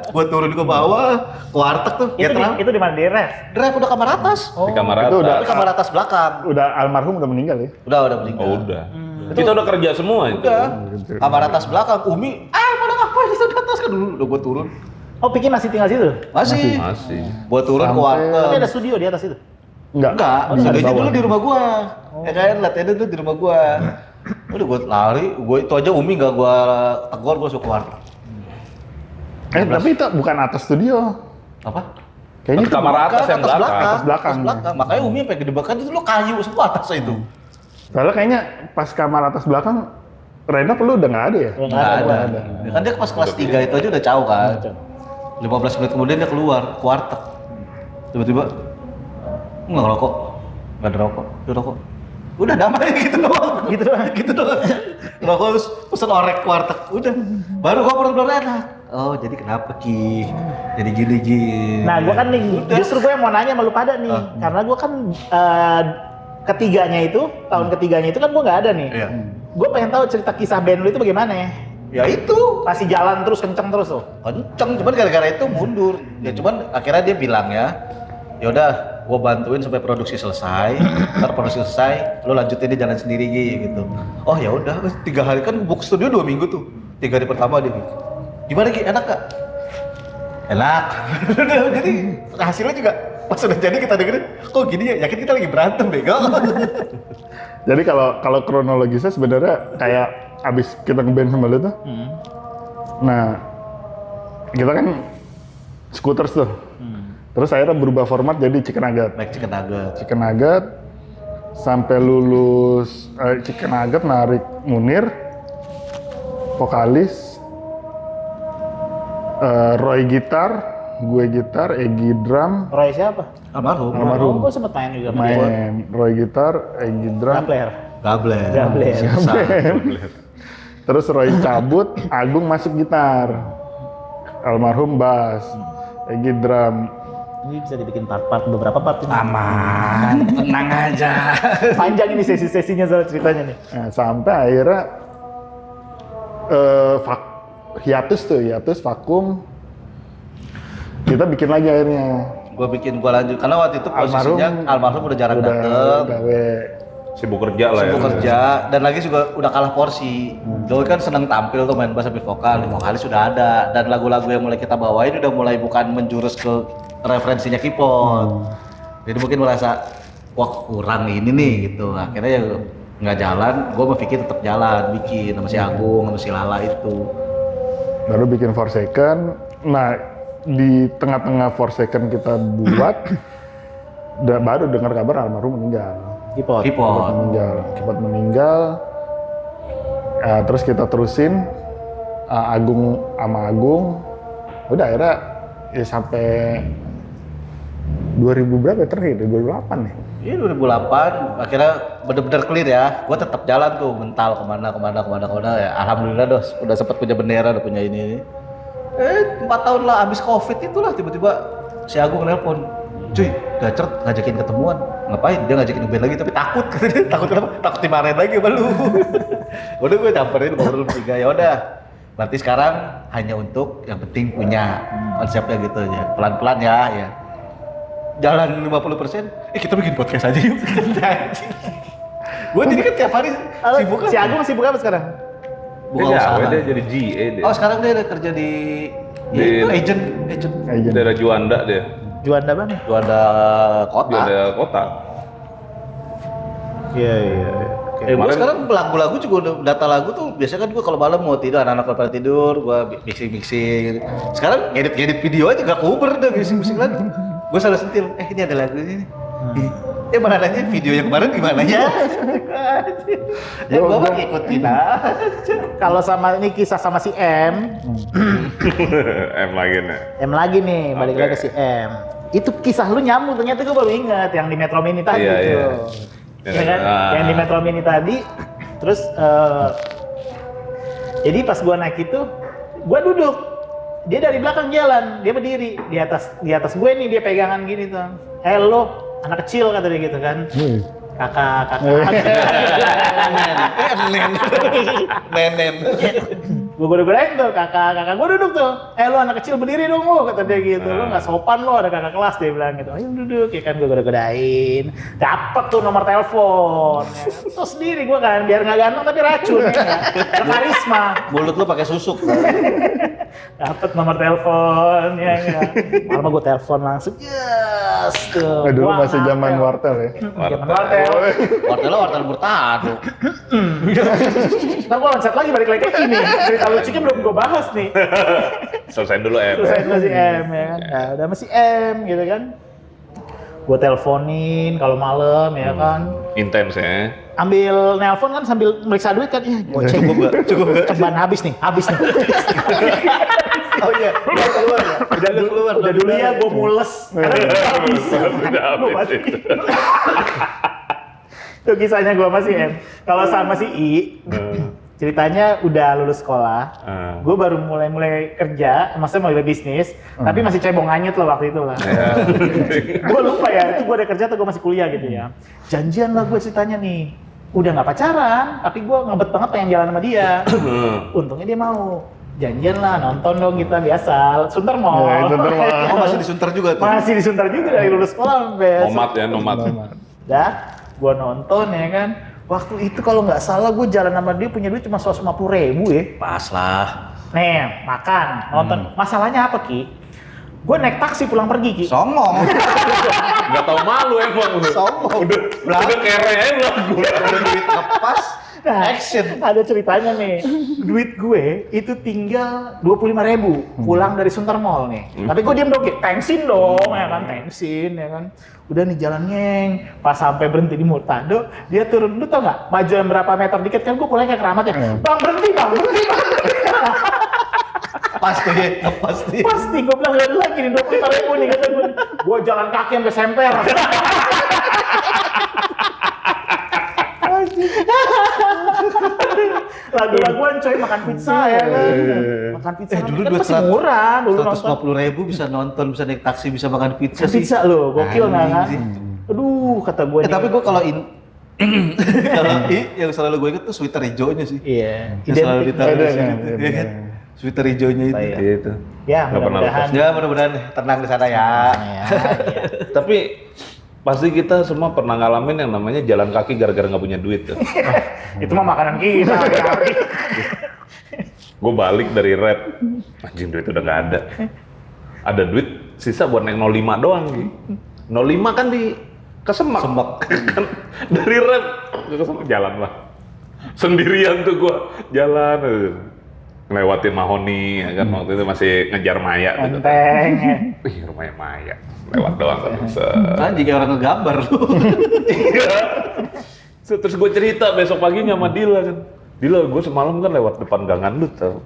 Gue turun ke bawah, ke warteg tuh. Itu di mana, di ref? Drive udah kamar atas. Di kamar Itu atas. Tapi kamar atas belakang. Udah almarhum udah meninggal ya? Udah meninggal. Oh udah. Kita udah kerja semua itu. Udah. Kamar atas belakang. Umi, mana ngapain di atas kan dulu. Udah gue turun. Oh, Piki masih tinggal situ? Masih. Masih. Gue turun ke Sampai- warteg. Tapi ada studio di atas itu? Enggak, di studionya bawah. dulu di rumah gua. Ya kan, latihannya dulu di rumah gua. Udah gua lari, gua itu aja Umi enggak gua tegur, gua suka warteg. Tapi itu bukan atas studio. Apa? Kayaknya itu Kamar atas yang belakang. Atas belakang. Makanya Umi sampai gede banget itu lo kayu semua atasnya itu. Soalnya kayaknya pas kamar atas belakang, Renov lu udah nggak ada ya? Nggak ada. Ya kan dia pas kelas 3 itu aja udah jauh kan. 15 menit kemudian dia keluar, ke warteg. Tiba-tiba nggak ngerokok, nggak ada rokok, dia rokok. Udah damai gitu doang. Gitu doang. Rokok terus pesen orek ke warteg. Udah. Baru ngobrol enak. Oh, jadi kenapa Ki? Jadi gini. Nah, gua kan nih, Udah. justru gue mau nanya sama lu pada nih. Karena gua kan tahun ketiganya itu kan gua nggak ada nih. Iya. Gue pengen tahu cerita kisah band lu itu bagaimana ya? Ya itu. Masih jalan terus, kenceng terus tuh? Kenceng, cuman gara-gara itu mundur. Ya cuman akhirnya dia bilang ya udah gua bantuin sampai produksi selesai. Ntar produksi selesai, lu lanjutin dia jalan sendiri gitu. Oh ya udah, 3 hari kan book studio 2 minggu tuh. 3 hari pertama dia gitu. Gimana Gi? Enak gak? Enak. Jadi hasilnya juga pas udah jadi kita dengerin, kok gini ya? Yakin kita lagi berantem bego. Jadi kalau kronologisnya sebenarnya kayak abis kita ngeband sama lu tuh, nah kita kan scooters tuh, terus akhirnya berubah format jadi Chicken Nugget. Make chicken nugget. Chicken Nugget sampai lulus Chicken Nugget narik Munir, vokalis, Roy gitar, gue gitar, Egi drum, Roy siapa? Almarhum. Almarhum. Gue sempet main juga sama dia. main Roy gitar, Egi drum, Gabler. Gabler. terus Roy cabut, Agung masuk gitar, almarhum bass, Egi drum. Ini bisa dibikin part-part, beberapa part ini. Aman, tenang aja. Panjang ini sesi-sesinya soal ceritanya nih. Nah, sampai akhirnya hiatus vakum. Kita bikin lagi akhirnya. Gua lanjut karena waktu itu posisinya almarhum udah jarang dateng. gawe. Sibuk kerja lah ya. Sibuk kerja dan lagi juga udah kalah porsi. Joey kan seneng tampil tuh main bass sambil vokal, vokalis sudah ada dan lagu-lagu yang mulai kita bawain udah mulai bukan menjurus ke referensinya keyboard. Jadi mungkin merasa wah kurang ini nih gitu. Akhirnya ya nggak jalan, gue berpikir tetap jalan, bikin sama si Agung, sama si Lala itu. Baru bikin Forsaken. Nah, di tengah-tengah Forsaken kita buat, baru dengar kabar almarhum meninggal. Keyboard. Keyboard meninggal. Terus kita terusin Agung sama Agung. Udah akhirnya ya sampai 2000 berapa ya terakhir? 2008 nih. Iya 2008 akhirnya bener-bener clear ya. Gue tetap jalan tuh mental kemana ya. Alhamdulillah udah sempat punya bendera, udah punya ini. 4 tahun lah abis covid itulah tiba-tiba si Agung nelpon, cuy Gacert ngajakin ketemuan. Ngapain? Dia ngajakin ngeband lagi tapi takut. Takut kenapa? Takut dimarahin lagi sama lu. Udah gue nyamperin ngobrol bertiga, ya udah. Berarti sekarang hanya untuk yang penting punya konsepnya gitu ya. Pelan-pelan ya. Jalan 50%, kita bikin podcast aja yuk. Gue jadi kan tiap hari sibuk kan. Si Agung sibuk apa sekarang? Buka Dia usaha. gawe, dia jadi GA dia. Oh sekarang dia ada kerja di itu agent. Daerah Juanda dia. Juanda mana? Itu ada kota. Dia ada kota. Iya. Gue Kemarin- sekarang lagu-lagu juga udah data lagu tuh biasanya kan gue kalau malam mau tidur anak-anak pada tidur gue mixing. Sekarang edit video aja gak kuber udah mixing lagi. Gue selalu sentil. Ini ada lagu ini. Mana nanya video yang kemarin gimana ya? Ya gue mah ngikutin aja. Kalau sama ini kisah sama si M lagi nih, balik lagi ke si M. Itu kisah lu nyambung, ternyata gue baru ingat yang di Metro Mini tadi Iya, tuh. iya. ya kan? Yang di Metro Mini tadi. Terus jadi pas gua naik itu, gua duduk. Dia dari belakang jalan, dia berdiri di atas gue nih, dia pegangan gini tuh. Lo anak kecil kata dia gitu kan. Kakak. Nenen. Gue godain tuh, kakak gue duduk tuh. Lo anak kecil berdiri dong lo, kata dia gitu. Lo nggak sopan lo, ada kakak kelas, dia bilang gitu. Ayo duduk, ya kan gue godain. Dapet tuh nomor telepon. Ya. Terus sendiri gue kan, biar nggak ganteng tapi racun ya kan. Karisma. Mulut lu pakai susuk. Dapet nomor telepon, ya kan. Malam gue telepon langsung, yes tuh. Dulu Wah, masih zaman wartel ya. Zaman wartel. Wartel bertahan. Ntar gue loncat lagi balik lagi ke sini. Cerita lucunya belum gue bahas nih. Selesai dulu M. Terus saya masih M ya kan. Nah, udah masih M gitu kan. Gue teleponin kalau malam ya kan. Intens ya. Ambil nelpon kan sambil meriksa duit kan. Iya, goceng. Cukup gak? Ceban habis nih. Oh iya, udah keluar ya? Udah dulu ya, gue mules. Karena nggak bisa. Udah Gua habis mati. itu. Itu kisahnya gue masih M. Kalau sama si I, ceritanya udah lulus sekolah. Gue baru mulai kerja, maksudnya mulai bisnis, tapi masih cebong anyut lah waktu itu lah. Gue lupa ya, itu gue udah kerja atau gue masih kuliah gitu ya. Janjian lah gue ceritanya nih. Udah nggak pacaran, tapi gue ngebet banget pengen jalan sama dia. Untungnya dia mau. Janjian lah, nonton dong kita biasa. Sunter Mall. Oh masih disunter juga tuh? Masih disunter juga dari lulus sekolah sampai. Nomad. Dah, gua nonton ya kan. Waktu itu kalau nggak salah gue jalan sama dia punya duit cuma 150.000 ya. Pas lah. Nih, makan, nonton. Masalahnya apa Ki? Gue naik taksi pulang pergi Ki. Songong. Nggak tahu malu emang lu. Sombong. Udah kere aja belum gue. Udah duit ngepas. Action. Ada ceritanya nih. Duit gue itu tinggal 25.000 pulang dari Sunter Mall nih. Tapi gue diem dong, tensin dong ya kan, tensin ya kan. Udah nih jalan ngeng, pas sampai berhenti di Murtado, dia turun. Lu tau nggak? Majuan berapa meter dikit kan gue pulang kayak keramat ya. Bang berhenti bang. Pasti. Pasti gue bilang gak ada lagi nih 25.000 nih kata gue. Gue jalan kaki sampai semper. Lagu-laguan coy, makan pizza ya kan. Makan pizza Dulu kan masih murah dulu nonton. 150.000 bisa nonton, bisa naik taksi, bisa makan pizza sih. Pizza lo, gokil nggak kan? Anjing. Aduh, kata gue nih. Tapi gue kalau yang selalu gue inget tuh sweater hijaunya sih. Iya, Yang selalu ditaruh di sini, Ada, ya kan? Sweater hijaunya itu. Iya. Itu. Ya, Nggak pernah mudah-mudahan. Ya mudah-mudahan tenang di sana ya. Ya, Tapi pasti kita semua pernah ngalamin yang namanya jalan kaki gara-gara nggak punya duit tuh. Itu mah makanan kita. Gue balik dari rap, anjing duit udah nggak ada. Ada duit sisa buat naik 05 doang gitu. 05 kan di Kesemak. Kan dari rap ke Kesemak jalan lah. Sendirian tuh gue jalan. Ngelewatin Mahoni, ya kan waktu itu masih ngejar Maya gitu. Enteng. Wih, rumahnya Maya. Lewat doang kan. Anjing kayak orang ngegambar lu. Terus gue cerita besok paginya sama Dila kan. Dila, gue semalam kan lewat depan gangan lu tau.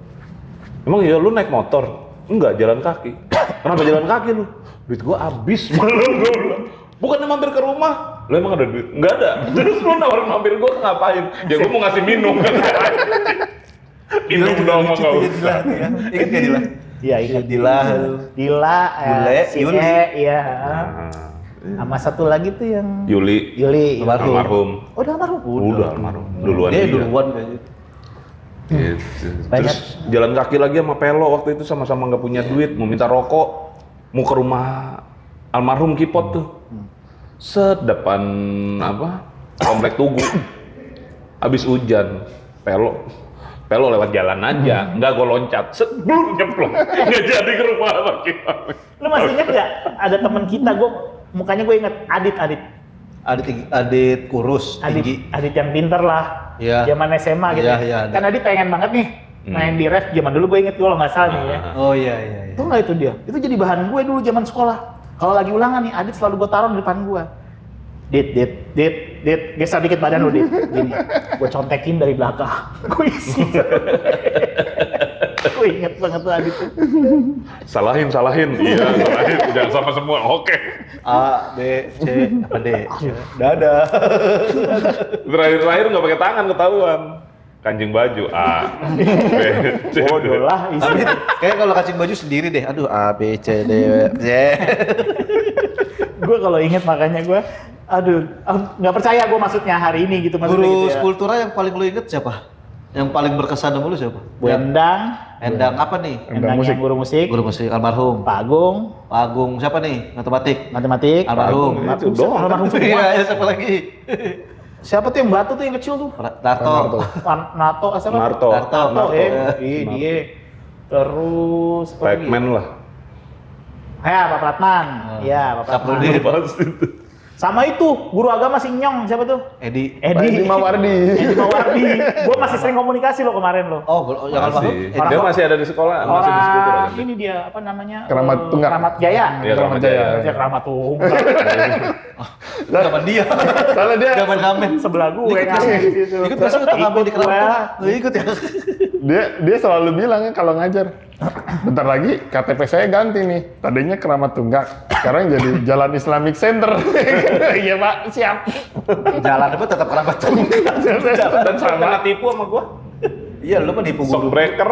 Emang ya lu naik motor? Enggak, jalan kaki. Kenapa jalan kaki lu? Duit gue habis malam gue bilang. Bukannya mampir ke rumah? Lu emang ada duit? Enggak ada. Terus lu nawarin mampir gue ngapain? Ya gue mau ngasih minum kan. Minum dong nggak usah. Ingat gak Dila? Iya, ingat. Dila. Bule, si Yuli. iya. Sama satu lagi tuh yang Yuli. Almarhum. Oh, udah almarhum. Udah almarhum. Duluan Dia dia. duluan kayaknya. Gitu. Banyak. Terus jalan kaki lagi sama Pelo waktu itu sama-sama nggak punya duit, mau minta rokok, mau ke rumah almarhum Kipot tuh. Set depan apa? Komplek Tugu. Habis hujan, Pelo lewat jalan aja, enggak gue loncat, set belum nyemplung, nggak jadi ke rumah sama Kipot. Lu masih inget nggak? Ada teman kita, mukanya gue inget, Adit kurus, tinggi. Adit yang pinter lah. Iya. Zaman SMA gitu. Iya, Kan Adit pengen banget nih main di ref. Zaman dulu gue inget kalau nggak salah nih ya. Oh iya. Tuh nggak itu dia? Itu jadi bahan gue dulu zaman sekolah. Kalau lagi ulangan nih, Adit selalu gue taruh di depan gue. Dit, geser dikit badan lu, Dit. Gini, gue contekin dari belakang. Gue isi. Gue Gue inget banget tuh Adit. Salahin. Iya, salahin. Jangan sama semua. Oke. A, B, C, apa D? Dadah. Terakhir nggak pakai tangan ketahuan. Kancing baju A, B, C, Bodoh lah Tapi isi. kayak kalau kancing baju sendiri deh. Aduh, A, B, C, D, Z. Gue kalau inget makanya gue, aduh, nggak percaya gue maksudnya hari ini gitu maksudnya Guru gitu ya. Kultura yang paling lu inget siapa? Yang paling berkesan sama lu siapa? Bu Endang, Endang apa nih? Endang yang guru musik, Guru musik almarhum. Pak Agung, Pak Agung siapa nih? Matematik. almarhum. Almarhum. Itu doang. Almarhum semua. Iya, siapa lagi? Siapa tuh yang batu tuh yang kecil tuh? Darto. Nato, siapa? Narto. Nato, dia. Terus apa lagi? Pac-Man lah. Ya, Pak Pratman. Iya, Pak Pratman. Saprudin. Pasti itu. Sama itu, guru agama si Nyong, siapa tuh? Edi. Edi Mawardi. Edi Mawardi. Gue masih sering komunikasi lo kemarin lo. Oh, yang almarhum. Masih. Dia masih ada di sekolah, masih di sekolah. Orang ini dia apa namanya? Keramat Tunggal. Keramat Jaya. Iya, Keramat Jaya. Dia Keramat Tunggal. Zaman dia. Soalnya dia Zaman Sebelah gue Ikut ngasih di situ. Ikut masuk ke ngamen di Ikut Keramat. gua. Lu ikut ya? dia selalu bilang ya kalau ngajar, bentar lagi KTP saya ganti nih. Tadinya Keramat Tunggal, sekarang jadi Jalan Islamic Center. Iya Pak, siap. Jalan apa tetap Keramat Tunggal. Dan kena tipu sama gua. Iya, lu mah nipu guru. Shockbreaker.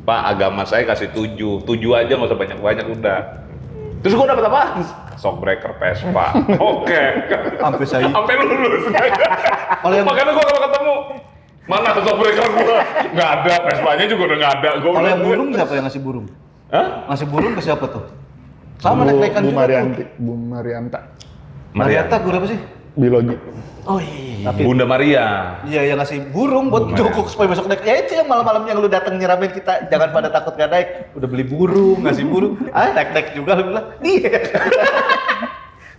Pak, agama saya kasih 7 aja, nggak usah banyak-banyak udah. Terus gua dapat apa? Shockbreaker Vespa. Oke. Sampai saya. Sampai lulus. Kalau yang Makanya gua kalau ketemu, mana shockbreaker gua? Nggak ada, Vespa-nya juga udah nggak ada. Gua kalau yang bilang, burung siapa yang ngasih burung? Hah? Ngasih burung ke siapa tuh? Sama naik-naikan Bu juga Marianti, Bu Marianta, tuh. Marianta guru apa sih? biologi. Oh iya. Tapi Bunda Maria. iya yang ngasih burung buat Burung jongkok supaya besok naik. Ya itu yang malam-malam yang lu datang nyiramin kita, jangan pada takut gak naik. Udah beli burung, ngasih burung. Naik-naik juga lu bilang. Iya.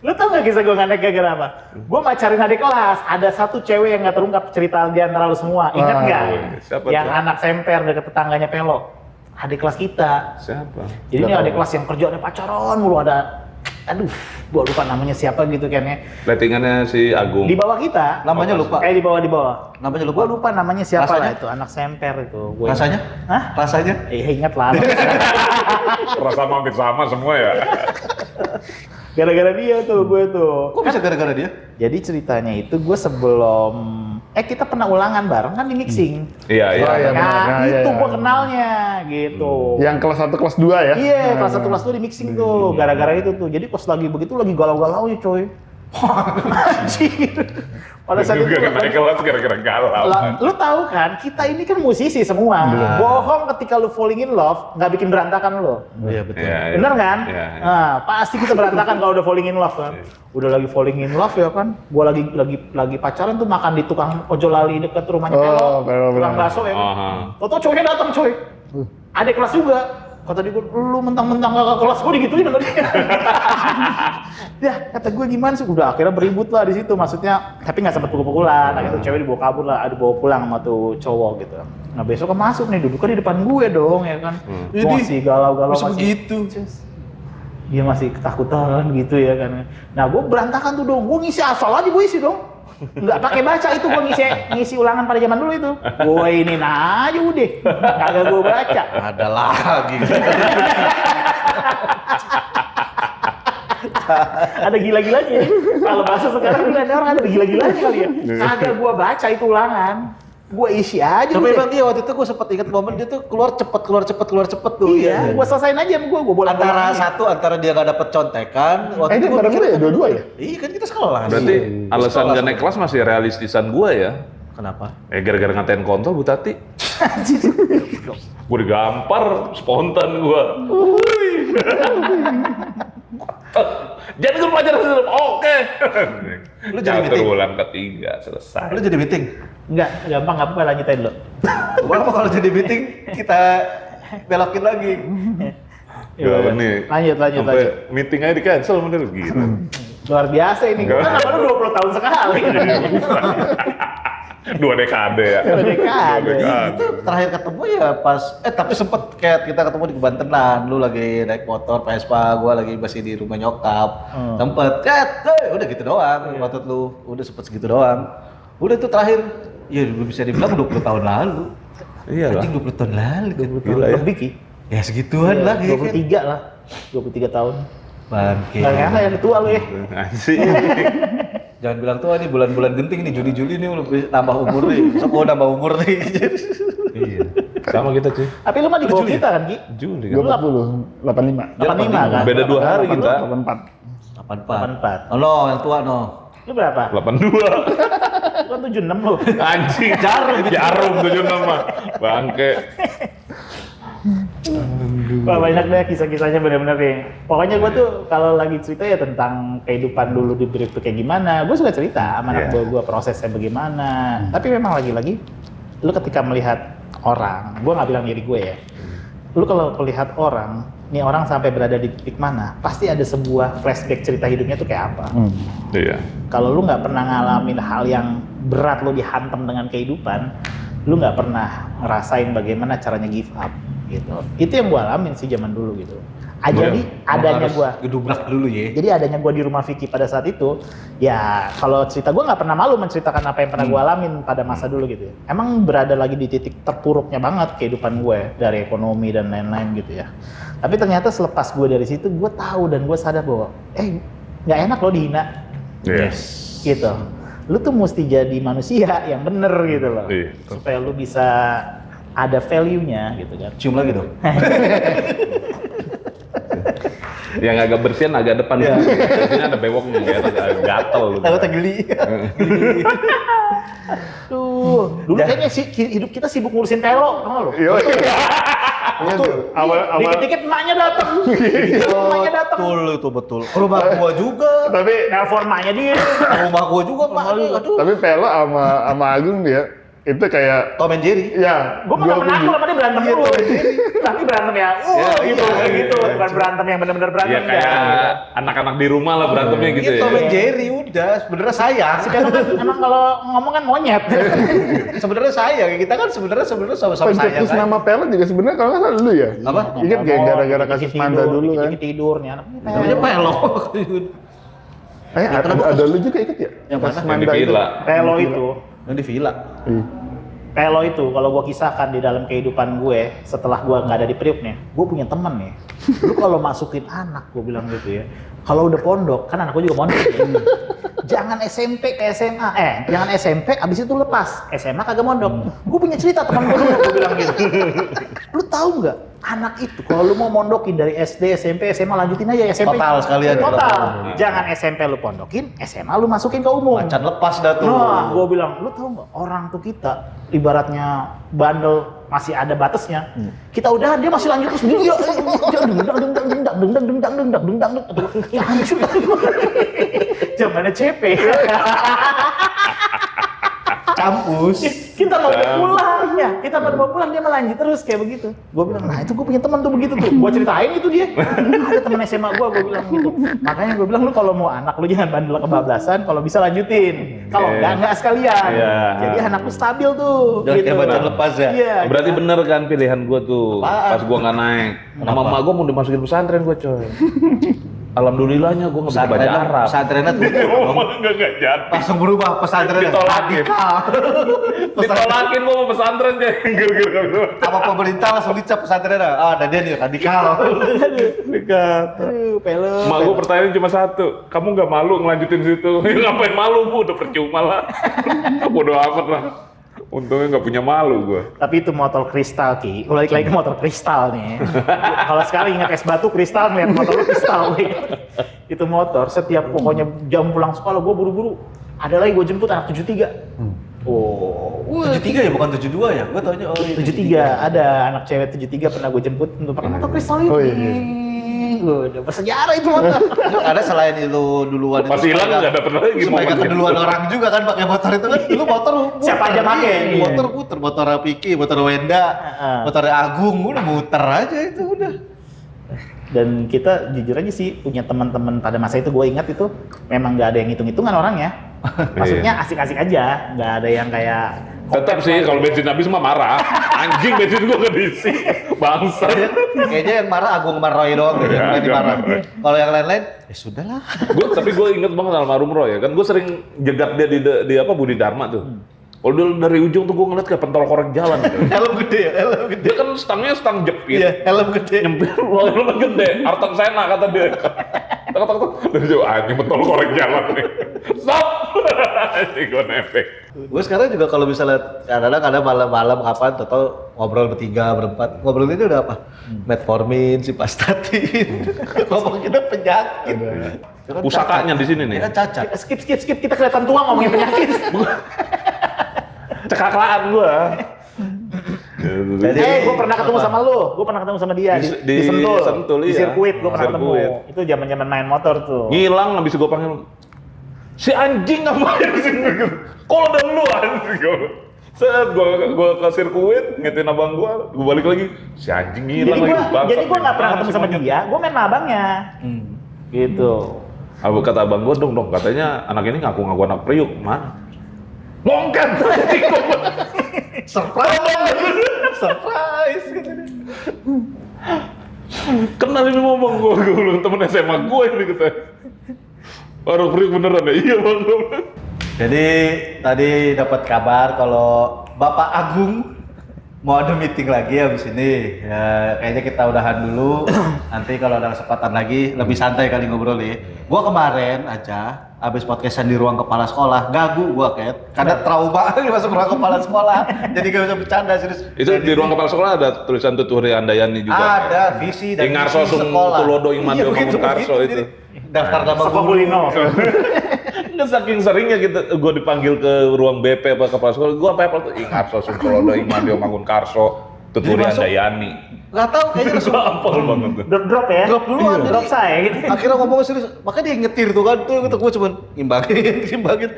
Lu tau gak kisah gue nggak naik gara-gara apa? Gue pacarin adik kelas, ada satu cewek yang nggak terungkap cerita di antara lu semua. Ingat nggak? siapa Yang tuh? anak semper deket tetangganya Pelo. Adik kelas kita. Siapa? Jadi ini adik kelas yang kerjaannya pacaran mulu ada. Aduh, gue lupa namanya siapa gitu kayaknya. Ratingannya si Agung. Di bawah kita. Namanya lupa. Kayak di bawah. Namanya Gue lupa namanya siapa Rasanya? lah itu, anak semper itu. Gua Rasanya? ingat. Hah? Rasanya? Ingat lah. Rasa hampir sama semua ya. Gara-gara dia tuh gue tuh. Kok bisa gara-gara dia? Jadi ceritanya itu gue sebelum kita pernah ulangan bareng kan di mixing. Iya, iya. Oh, iya. Nah, benar. Nah, itu iya. gue kenalnya gitu. Yang kelas 1, kelas 2 ya? Iya, kelas 1 kelas 2 di mixing tuh. Gara-gara itu tuh. Jadi pas lagi begitu lagi galau-galau ya, coy. Anjir. Pada saat itu Juga naik kelas gara-gara galau. lu tahu kan, kita ini kan musisi semua. Bohong ketika lu falling in love, nggak bikin berantakan lo. Iya betul. Iya, iya. Bener kan? Iya, iya. Nah, pasti kita berantakan kalau udah falling in love kan. Udah lagi falling in love ya kan. Gua lagi pacaran tuh makan di tukang ojol lali dekat rumahnya Oh, Pelo. Pelo, Tukang bener. bakso ya kan. Aha. Toto cowoknya datang coy. Adik kelas juga. Kata dia, lu mentang-mentang kakak kelas gue digituin sama dia. Ya, kata gue gimana sih? Udah akhirnya beribut lah di situ. Maksudnya, tapi nggak sempat pukul-pukulan. Nah, itu cewek dibawa kabur lah, dibawa pulang sama tuh cowok gitu. Nah besok kan masuk nih, duduknya di depan gue dong ya kan. Gue Jadi, masih galau-galau bisa masih. begitu. Dia masih ketakutan gitu ya kan. Nah gue berantakan tuh dong. Gue ngisi asal aja gue isi dong. Nggak pakai baca itu gue ngisi ulangan pada zaman dulu itu. Gue ini aja udah, kagak gue baca. Ada lagi. Ada gila-gilanya. Kalau bahasa sekarang ada orang ada gila-gilanya kali ya. Kagak gue baca itu ulangan. Gue isi aja. Tapi udah. emang dia waktu itu gue sempat ingat momen dia tuh keluar cepet tuh. Iya, gue selesain aja sama gue bola Antara dia gak dapet contekan. Waktu Ini itu gua bareng mikir, ya, dua-dua ya? Iya kan kita sekolah. Berarti alasan Sekolah gak naik semua. kelas masih realistisan gua ya. Kenapa? Gara-gara ngatain kontol Bu Tati. Gua digampar spontan gua. Jadi guru pelajaran sudah oke. Lu jadi Catur meeting? ulang ketiga selesai. Lu jadi meeting? Enggak, gampang apa lanjutin lo. Apa kalau jadi meeting kita belokin lagi? Ya, nih. Lanjut. Meeting aja di cancel bener gitu. Luar biasa ini. Gue kan nama lu 20 tahun sekali. 2 dekade ya. Dua dekade. Itu terakhir ketemu ya pas, tapi sempet kayak kita ketemu di Kebantenan. Lu lagi naik motor Vespa, gua lagi masih di rumah nyokap. Sempet, udah gitu doang. Waktu lu udah sempet segitu doang. Udah tuh terakhir Ya bisa dibilang 20 tahun lalu. Iya lah. Anjing 20 tahun lalu. Gila ya. Lebih Ki. Ya segituan lah kayaknya. 23 lah. 23 tahun. Bangke. Nggak nyangka ya tua lu ya. Anjing. Jangan bilang tua nih bulan-bulan genting nih Juli-Juli nih lebih nambah umur nih. Besok gua nambah umur nih. Iya. Sama kita cuy. Tapi lu mah di bawah kita kan Ki? Juli Gue kan. 40, 85. 85 kan? Beda 2 hari kita. 84. 84. 84. Oh no, yang tua no. Lu berapa? 82. Lu kan 76 lu. Anjing, jarum 76 mah. Bangke. Wah banyak deh kisah-kisahnya bener-bener nih. Pokoknya gue tuh kalau lagi cerita ya tentang kehidupan dulu di Brip tuh kayak gimana, gue suka cerita sama anak gue prosesnya bagaimana. Tapi memang lagi-lagi, lu ketika melihat orang, gue nggak bilang diri gue ya, lu kalau melihat orang, nih orang sampai berada di titik mana, pasti ada sebuah flashback cerita hidupnya tuh kayak apa. Iya. Kalau lu nggak pernah ngalamin hal yang berat, lu dihantam dengan kehidupan, lu nggak pernah ngerasain bagaimana caranya give up gitu. Itu yang gua alamin sih zaman dulu gitu. Jadi adanya gua gedubrak dulu ya. Jadi adanya gua di rumah Vicky pada saat itu, ya kalau cerita gua nggak pernah malu menceritakan apa yang pernah gua alamin pada masa dulu gitu ya. Emang berada lagi di titik terpuruknya banget kehidupan gue dari ekonomi dan lain-lain gitu ya. Tapi ternyata selepas gue dari situ, gue tahu dan gue sadar bahwa nggak enak lo dihina. Yes. Gitu. Lu tuh mesti jadi manusia yang bener gitu loh. Iya. Supaya lu bisa ada value-nya gitu kan. Cium lagi dong. Yang agak bersihan agak depan. Iya. Biasanya ada bewoknya, agak gatel gitu. Tahu geli. Tuh, dulu kayaknya hidup kita sibuk ngurusin telo, tau lu? Iya. Iya tuh. Awal Dikit-dikit emaknya datang. Emaknya datang. Betul itu betul. Rumah gua juga. tapi Nelpon emaknya dia. Rumah gua juga maknya. Aduh. tapi Pelo sama Agung dia itu kayak Tom and Jerry. ya Gue mah gak pernah aku sama dia berantem mulu. Tapi berantem ya, gitu, kayak gitu. Bukan berantem yang bener-bener Iya berantem. kayak anak-anak di rumah lah berantemnya gitu Iya ya. Tom and Jerry udah. Sebenarnya sayang. Si Pelo kan emang kalau ngomong kan monyet. Sebenarnya sayang. Kita kan sebenarnya sama-sama sayang. pencetus Kan? nama Pelo juga sebenarnya kalau nggak salah dulu ya. Apa? Ingat gak gara-gara kasus Manda dulu kan? Dikit tidur nih anak. Namanya Pelo. Ada lu juga ikut ya? Yang Kasus Yang mana? di Manda itu. villa. Pelo itu. Yang di villa. Iya. Pelo itu kalau gue kisahkan di dalam kehidupan gue setelah gue nggak ada di Priok nih, gue punya temen nih. Lu kalau masukin anak, gue bilang gitu ya. Kalau udah pondok, kan anak gue juga pondok. Jangan SMP ke SMA, jangan SMP abis itu lepas. SMA kagak mondok. Gue punya cerita teman gue dulu, gue bilang gitu. Lu tahu nggak? Anak itu kalau lu mau mondokin dari SD, SMP, SMA lanjutin aja SMP. Total sekalian. Total. Jangan SMP lu pondokin, SMA lu masukin ke umum. Macan lepas dah tuh. Nah, gue bilang, lu tahu nggak orang tuh kita ibaratnya bandel masih ada batasnya. Kita udahan dia masih lanjut terus dia dendang. Zamannya CP. Kampus. Kita mau pulang ya, kita mau pulang dia melanjut terus kayak begitu. Gue bilang, nah itu gue punya teman tuh begitu tuh. Gue ceritain itu dia. Ada teman SMA gue bilang gitu. Makanya gue bilang lu kalau mau anak lu jangan bandel kebablasan, kalau bisa lanjutin. Kalau enggak sekalian. Iya. Jadi anak lu stabil tuh. Jangan kayak macan lepas ya. Iya. Berarti bener kan pilihan gua tuh. Apaan? Pas gua nggak naik. Nama emak gua mau dimasukin pesantren gua coy. Alhamdulillahnya gua nggak bisa baca Arab. Pesantrennya tuh. Enggak jatuh. Langsung berubah pesantrennya. Ditolakin. Ditolakin gua mau pesantren coy. Apa pemerintah langsung dicap pesantrennya? Ah, ada dia nih radikal. Aduh, Pelo. Mak gua pertanyaan cuma satu. Kamu nggak malu ngelanjutin situ? Ngapain malu bu? Udah percuma lah. Bodoh amat lah. Untungnya nggak punya malu gua. Tapi itu motor kristal Ki, balik lagi ke motor kristal nih. Kalau sekarang ingat es batu kristal, ngeliat motor lu kristal. Itu motor, setiap pokoknya jam pulang sekolah gue buru-buru. Ada lagi gue jemput anak 73. Oh, 73 ya bukan 72 ya? Gua taunya oh iya. 73, ada anak cewek 73 pernah gue jemput untuk pakai motor kristal itu. Oh, iya. Udah bersejarah itu motor. Ada selain lu duluan Pas hilang nggak dapet lagi. supaya gak keduluan orang juga kan pakai motor itu kan dulu motor Siapa aja pakai, iya. motor muter, motor Piki, motor Wenda, motor Agung udah muter aja itu udah. Dan kita jujur aja sih punya teman-teman pada masa itu gue ingat itu memang nggak ada yang hitung-hitungan orangnya. Maksudnya asik-asik aja, nggak ada yang kayak Tetap sih kalau bensin habis mah marah. Anjing bensin gua nggak diisi. Bangsa. Kayaknya yang marah Agung sama Roy doang deh, yang berani marah. Kalau yang lain-lain, ya sudahlah. Tapi gue inget banget almarhum Roy ya kan, gue sering jegat dia di apa Budi Dharma tuh. Kalau dulu dari ujung tuh gue ngeliat kayak pentol korek jalan gitu. Helm gede ya, helm gede. Dia kan stangnya stang jepit. Iya, helm gede. Nyempil helm gede, Arton Sena kata dia. Tak. Dari jauh anjing pentol korek jalan nih. Stop. Anjing gue nepek. Gue sekarang juga kalau misalnya kadang-kadang ada malam-malam kapan atau ngobrol bertiga, berempat. Ngobrol ini udah apa? Metformin, Simvastatin. Ngomonginnya penyakit. Kan Pusakanya di sini nih. Kan cacat. Skip, kita kelihatan tua ngomongin penyakit. Cekaklaan gua. Gue pernah ketemu sama lu, gue pernah ketemu sama dia di Sentul, di iya. sirkuit gue pernah ketemu. Sirkuit. Itu zaman main motor tuh. Ngilang habis gua panggil. Si anjing ngapain di sini? Kalau dan lu anjing. Saat gua ke sirkuit, ngetin abang gua balik lagi. Si anjing ngilang lagi. Jadi gue nggak pernah ketemu sama dia, gue main sama abangnya. Gitu. Kata abang gua dong, katanya anak ini ngaku-ngaku anak Priuk. Mana? Mongket! Surprise. Kenal ini ngomong gua belum temen SMA gua ini kata. Orang Priuk beneran ya? Iya bang. Jadi tadi dapat kabar kalau Bapak Agung mau ada meeting lagi habis ini. Ya, kayaknya kita udahan dulu. Nanti kalau ada kesempatan lagi lebih santai kali ngobrol ya. Gua kemarin aja habis podcastan di ruang kepala sekolah, gagu gua karena trauma masuk ruang kepala sekolah. Jadi gak bisa bercanda serius. Itu di ruang kepala sekolah ada tulisan Tuturi Andayani juga. Ada visi dan Ingarso misi Sung sekolah. Tulodo Ingmandio begitu, Mangunkarso begitu. itu. Jadi, daftar nama Sekokulino. Nggak saking seringnya gue dipanggil ke ruang BP apa kepala sekolah, gue apa tuh Ingarso Sung Tulodo Ingmandio Mangunkarso Tuturi Jadi masuk- Andayani. Gak tau kayaknya langsung Apal banget tuh. Drop ya? Drop duluan, Iya. Drop saya gitu. akhirnya ngomong serius, makanya dia nyetir tuh kan, tuh gue cuman imbangin.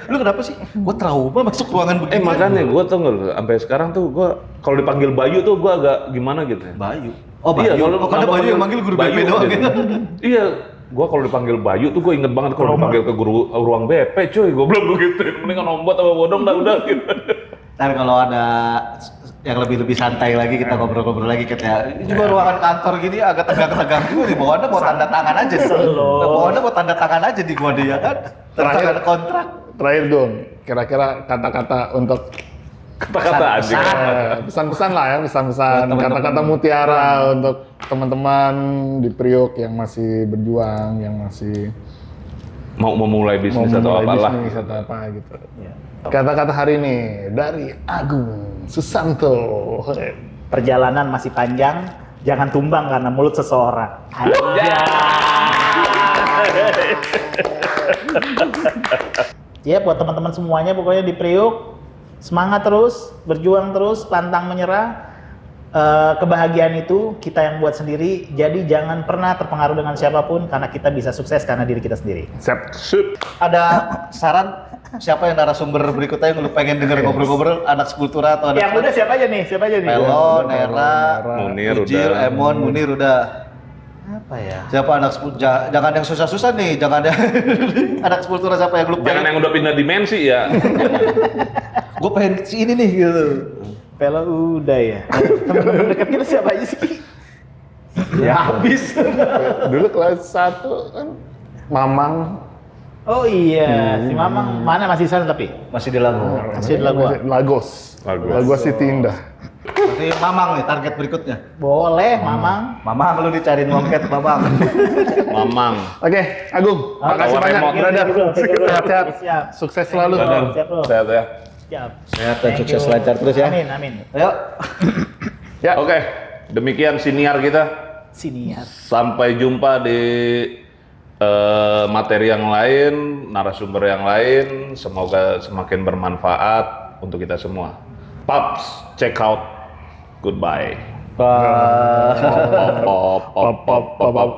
Lu kenapa sih? Gue trauma masuk ruangan begini. Makanya gue tuh nggak, sampai sekarang tuh gue kalau dipanggil Bayu tuh gue agak gimana gitu. Bayu. Oh Bayu. Iya, kalau Karena Bayu yang manggil guru BP doang gitu. Iya, gue kalau dipanggil Bayu tuh gue inget banget kalau dipanggil ke guru ruang BP, cuy, gue belum begitu. Mendingan ombot sama bodong udah gitu. Ntar kalau ada yang lebih santai lagi kita ngobrol-ngobrol lagi kita. Ini juga ruangan kantor gini agak tegang-tegang juga nih. Bawaannya mau tanda tangan aja. Bawaannya mau tanda tangan aja di gua dia kan. Tanda tangan kontrak. Terakhir Gung, kira-kira kata-kata untuk Kata-kata anjing. pesan-pesan lah ya, pesan-pesan Buat teman-teman. kata-kata mutiara untuk teman-teman di Priok yang masih berjuang, yang masih Mau memulai bisnis mau atau memulai apalah. bisnis atau apa gitu. Kata-kata hari ini dari Agung Susanto. Perjalanan masih panjang, jangan tumbang karena mulut seseorang. Ya buat teman-teman semuanya pokoknya di Priuk, semangat terus, berjuang terus, pantang menyerah. Kebahagiaan itu kita yang buat sendiri, jadi jangan pernah terpengaruh dengan siapapun karena kita bisa sukses karena diri kita sendiri. Sip. Ada saran siapa yang narasumber berikutnya yang lu pengen denger ngobrol-ngobrol, anak Sepultura atau Yang anak udah siapa aja nih? Siapa aja nih? Pelon, Nera, Munir Ujil, udah. Emon, Munir udah. Apa ya? Siapa anak Sepultura? Jangan yang susah-susah nih, jangan yang anak Sepultura siapa yang lu Jangan pengen. yang udah pindah dimensi ya. Gue pengen si ini nih gitu. Pelo udah ya. Temen-temen dekat kita siapa aja sih? Ya habis. Dulu kelas 1 kan Mamang. Oh iya, si Mamang mana masih sana tapi? Masih di lagu. Masih di Lagoa. Lagos. Lagos. Lagos City Indah. Berarti Mamang nih target berikutnya. Boleh, Mamang. Mamang lu dicariin mongket Mamang. Mamang. Oke, Agung, makasih Warna banyak, remote. brother. Sehat-sehat. Siap. Sukses selalu. Siap bro. Sehat ya. Siap. Sehat dan Thank sukses you. lancar terus ya. Amin, amin. Ayo. Ya, Oke, demikian siniar kita. Sini ya. Sampai jumpa di materi yang lain, narasumber yang lain. Semoga semakin bermanfaat untuk kita semua. Paps, check out. Goodbye. Bye. Pop, pop, pop, pop, pop, pop.